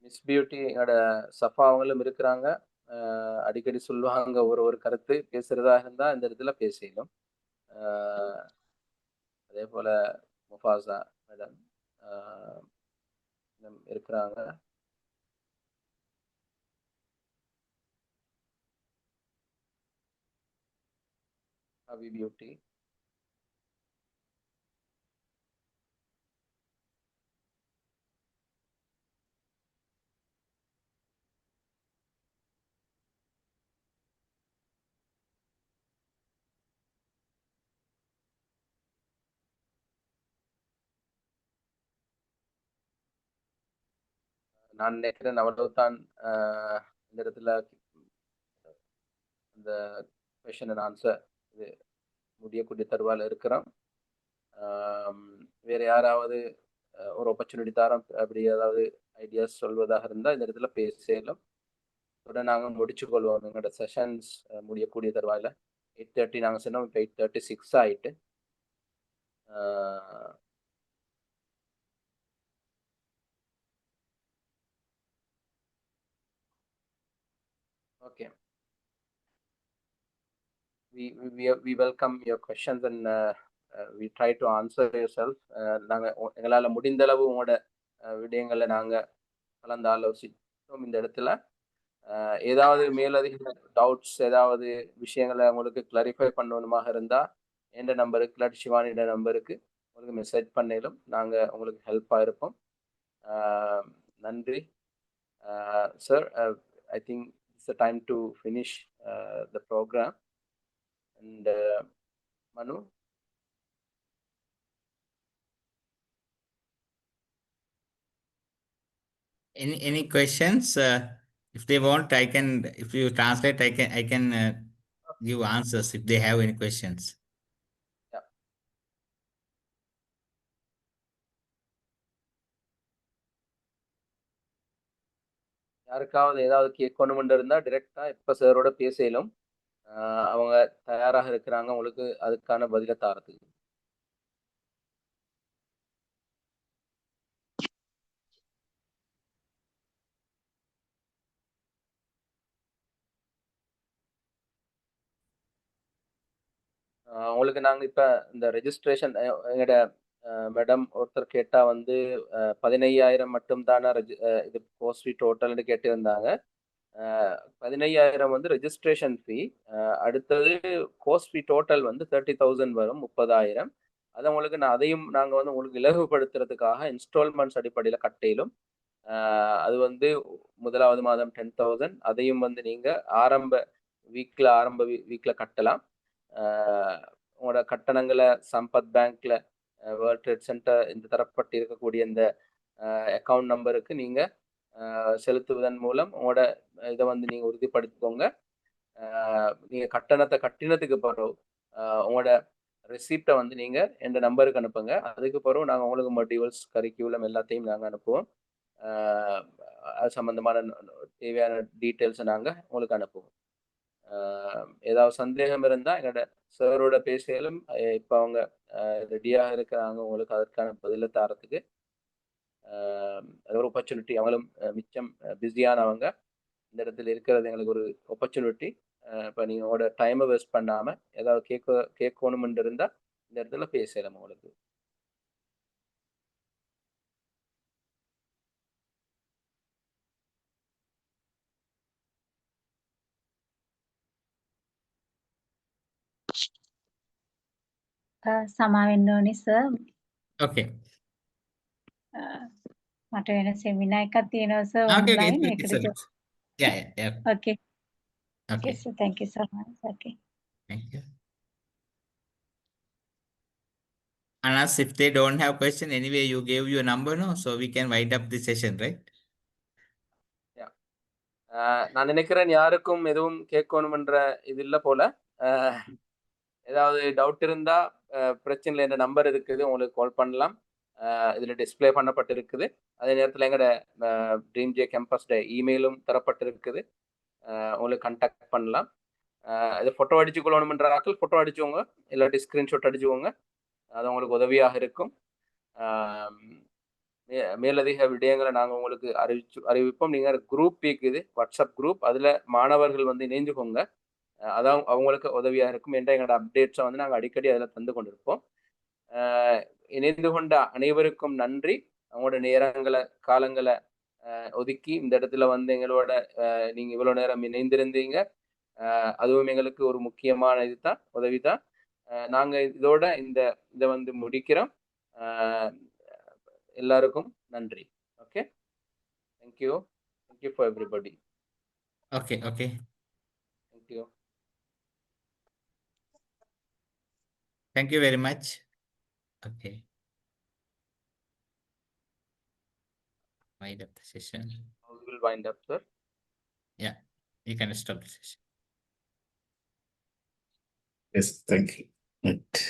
Miss beauty எங்களோட சஃபா அவங்களும் இருக்கிறாங்க. அடிக்கடி சொல்லுவாங்க ஒரு கருத்து பேசுறதா இருந்தா இந்த இடத்துல பேசிடும். அதே போல முஃபாசா மேடம் இருக்கிறாங்க. அவி பியூட்டி, நான் நினைக்கிறேன் அவ்வளவுதான். இந்த இடத்துல இந்த கொஸ்டின் அண்ட் ஆன்சர் இது முடியக்கூடிய தருவாயில் இருக்கிறோம். வேற யாராவது ஒரு ஆப்பர்ச்சுனிட்டி தரோம் அப்படி ஏதாவது ஐடியாஸ் சொல்வதாக இருந்தால் இந்த இடத்துல பேசலாம். உடனே நாங்கள் முடிச்சு கொள்வோம். எங்களோட செஷன்ஸ் முடியக்கூடிய தருவாயில் 8:30 நாங்கள் சொன்னோம். இப்போ 8:36 ஆயிட்டு. Okay. We welcome your questions and we try to answer yourself. எங்களால் முடிந்த அளவு உங்களோட விடயங்களை நாங்கள் கலந்து ஆலோசித்தோம். இந்த இடத்துல ஏதாவது மேலதிக டவுட்ஸ் ஏதாவது விஷயங்களை உங்களுக்கு கிளாரிஃபை பண்ணணுமாக இருந்தால் எந்த நம்பருக்கு இல்லாட்டி சிவானியோட நம்பருக்கு உங்களுக்கு மெசேஜ் பண்ணிடும். நாங்கள் உங்களுக்கு ஹெல்ப்பாக இருப்போம். நன்றி sir. I think it's the time to finish the program. And Manu?
Any questions? If they want, I can, if you translate, I can give answers if they have any questions.
Yeah. யாருக்காவது ஏதாவது கேட்கணும்னு இருந்தா டைரக்டா இப்ப சாரோட பேசலும். அவங்க தயாராக இருக்கிறாங்க உங்களுக்கு அதுக்கான பதிலை தாரத்துக்கு. உங்களுக்கு நாங்கள் இப்போ இந்த ரெஜிஸ்ட்ரேஷன் எங்களோட மேடம் ஒருத்தர் கேட்டால் வந்து 15,000 மட்டும்தானா இது கோஸ்ட் ஃபீ டோட்டல்னு கேட்டிருந்தாங்க. 15,000 வந்து ரெஜிஸ்ட்ரேஷன் ஃபீ. அடுத்தது கோஸ்ட் ஃபீ டோட்டல் வந்து 30,000 வரும், 30,000. அதை உங்களுக்கு அதையும் நாங்கள் வந்து உங்களுக்கு இலகுபடுத்துறதுக்காக இன்ஸ்டால்மெண்ட்ஸ் அடிப்படையில் கட்டையிலும். அது வந்து முதலாவது மாதம் 10,000, அதையும் வந்து நீங்கள் ஆரம்ப வீக்கில் கட்டலாம். உங்களோட கட்டணங்களை சம்பத் பேங்க்ல வேர்ல்ட் ட்ரேட் சென்டர் இந்த தரப்பட்டு இருக்கக்கூடிய இந்த அக்கௌண்ட் நம்பருக்கு நீங்கள் செலுத்துவதன் மூலம் உங்களோட இதை வந்து நீங்கள் உறுதிப்படுத்திக்கோங்க. நீங்கள் கட்டணத்தை கட்டினதுக்கு பிறகு உங்களோட ரெசிப்டை வந்து நீங்கள் எந்த நம்பருக்கு அனுப்புங்க. அதுக்கு பிறகு நாங்கள் உங்களுக்கு மெட்டீரியல்ஸ் கரிக்குலம் எல்லாத்தையும் நாங்கள் அனுப்புவோம். அது சம்மந்தமான தேவையான டீட்டெயில்ஸை நாங்கள் உங்களுக்கு அனுப்புவோம். ஏதாவது சந்தேகம் இருந்தால் எங்களோட சாரோட பேசியாலும் இப்போ அவங்க ரெடியாக இருக்கிறாங்க உங்களுக்கு அதற்கான பதிலை தரத்துக்கு. அது ஒரு ஆப்பர்ச்சுனிட்டி. அவங்களும் மிச்சம் பிஸியானவங்க. இந்த இடத்துல இருக்கிறது எங்களுக்கு ஒரு ஆப்பர்ச்சுனிட்டி. இப்போ நீங்கள் உங்களோட டைமை வேஸ்ட் பண்ணாமல் ஏதாவது கேட்கணுமென்று இருந்தால் இந்த இடத்துல பேசலாம் உங்களுக்கு.
සමාවෙන්න ඕනි සර්.
Okay.
මට වෙන සෙමිනා එකක් තියෙනවා sir
Okay, okay.
Online.
It's
ඒකට
okay. Yeah.
Okay.
Okay.
Yes, sir. Thank you so much. Okay.
Thank you. Anas, if they don't have question, anyway, you gave your number, no? So we can wind up the session, right?
நான் நினைக்கிறேன் யாருக்கும் எதுவும் கேட்கணுமென்ற இது இல்லை போல. ஏதாவது டவுட் இருந்தா பிரச்சனை இல்லை, என்ற நம்பர் இருக்குது, உங்களுக்கு கால் பண்ணலாம். இதில் டிஸ்பிளே பண்ணப்பட்டிருக்குது. அதே நேரத்தில் எங்களோட ட்ரீம் ஜே கேம்பஸ்ட இமெயிலும் தரப்பட்டிருக்குது, உங்களுக்கு கான்டாக்ட் பண்ணலாம். இது ஃபோட்டோ அடிச்சுக்கொள்ளணுமென்ற ஆக்கள் ஃபோட்டோ அடிச்சுவோங்க, இல்லாட்டி ஸ்க்ரீன்ஷாட் அடிச்சுக்கோங்க, அது உங்களுக்கு உதவியாக இருக்கும். மேலதிக விடயங்களை நாங்கள் உங்களுக்கு அறிவிப்போம். நீங்கள் குரூப் இருக்குது, வாட்ஸ்அப் குரூப், அதில் மாணவர்கள் வந்து இணைஞ்சுக்கோங்க, அதான் அவங்களுக்கு உதவியாக இருக்கும். என்ற எங்களோட அப்டேட்ஸை வந்து நாங்கள் அடிக்கடி அதில் தந்து கொண்டிருப்போம். இணைந்து கொண்ட அனைவருக்கும் நன்றி. அவங்களோட நேரங்களை காலங்களை ஒதுக்கி இந்த இடத்துல வந்து எங்களோட நீங்கள் இவ்வளோ நேரம் இணைந்திருந்தீங்க, அதுவும் எங்களுக்கு ஒரு முக்கியமான இதுதான், உதவி தான். நாங்கள் இதோட இதை வந்து முடிக்கிறோம். எல்லாருக்கும் நன்றி. Okay, thank you for everybody.
Okay.
Thank you.
Thank you very much. Okay. Wind up the session.
We will wind up, sir.
Yeah, you can stop the session.
Yes, thank you. Right.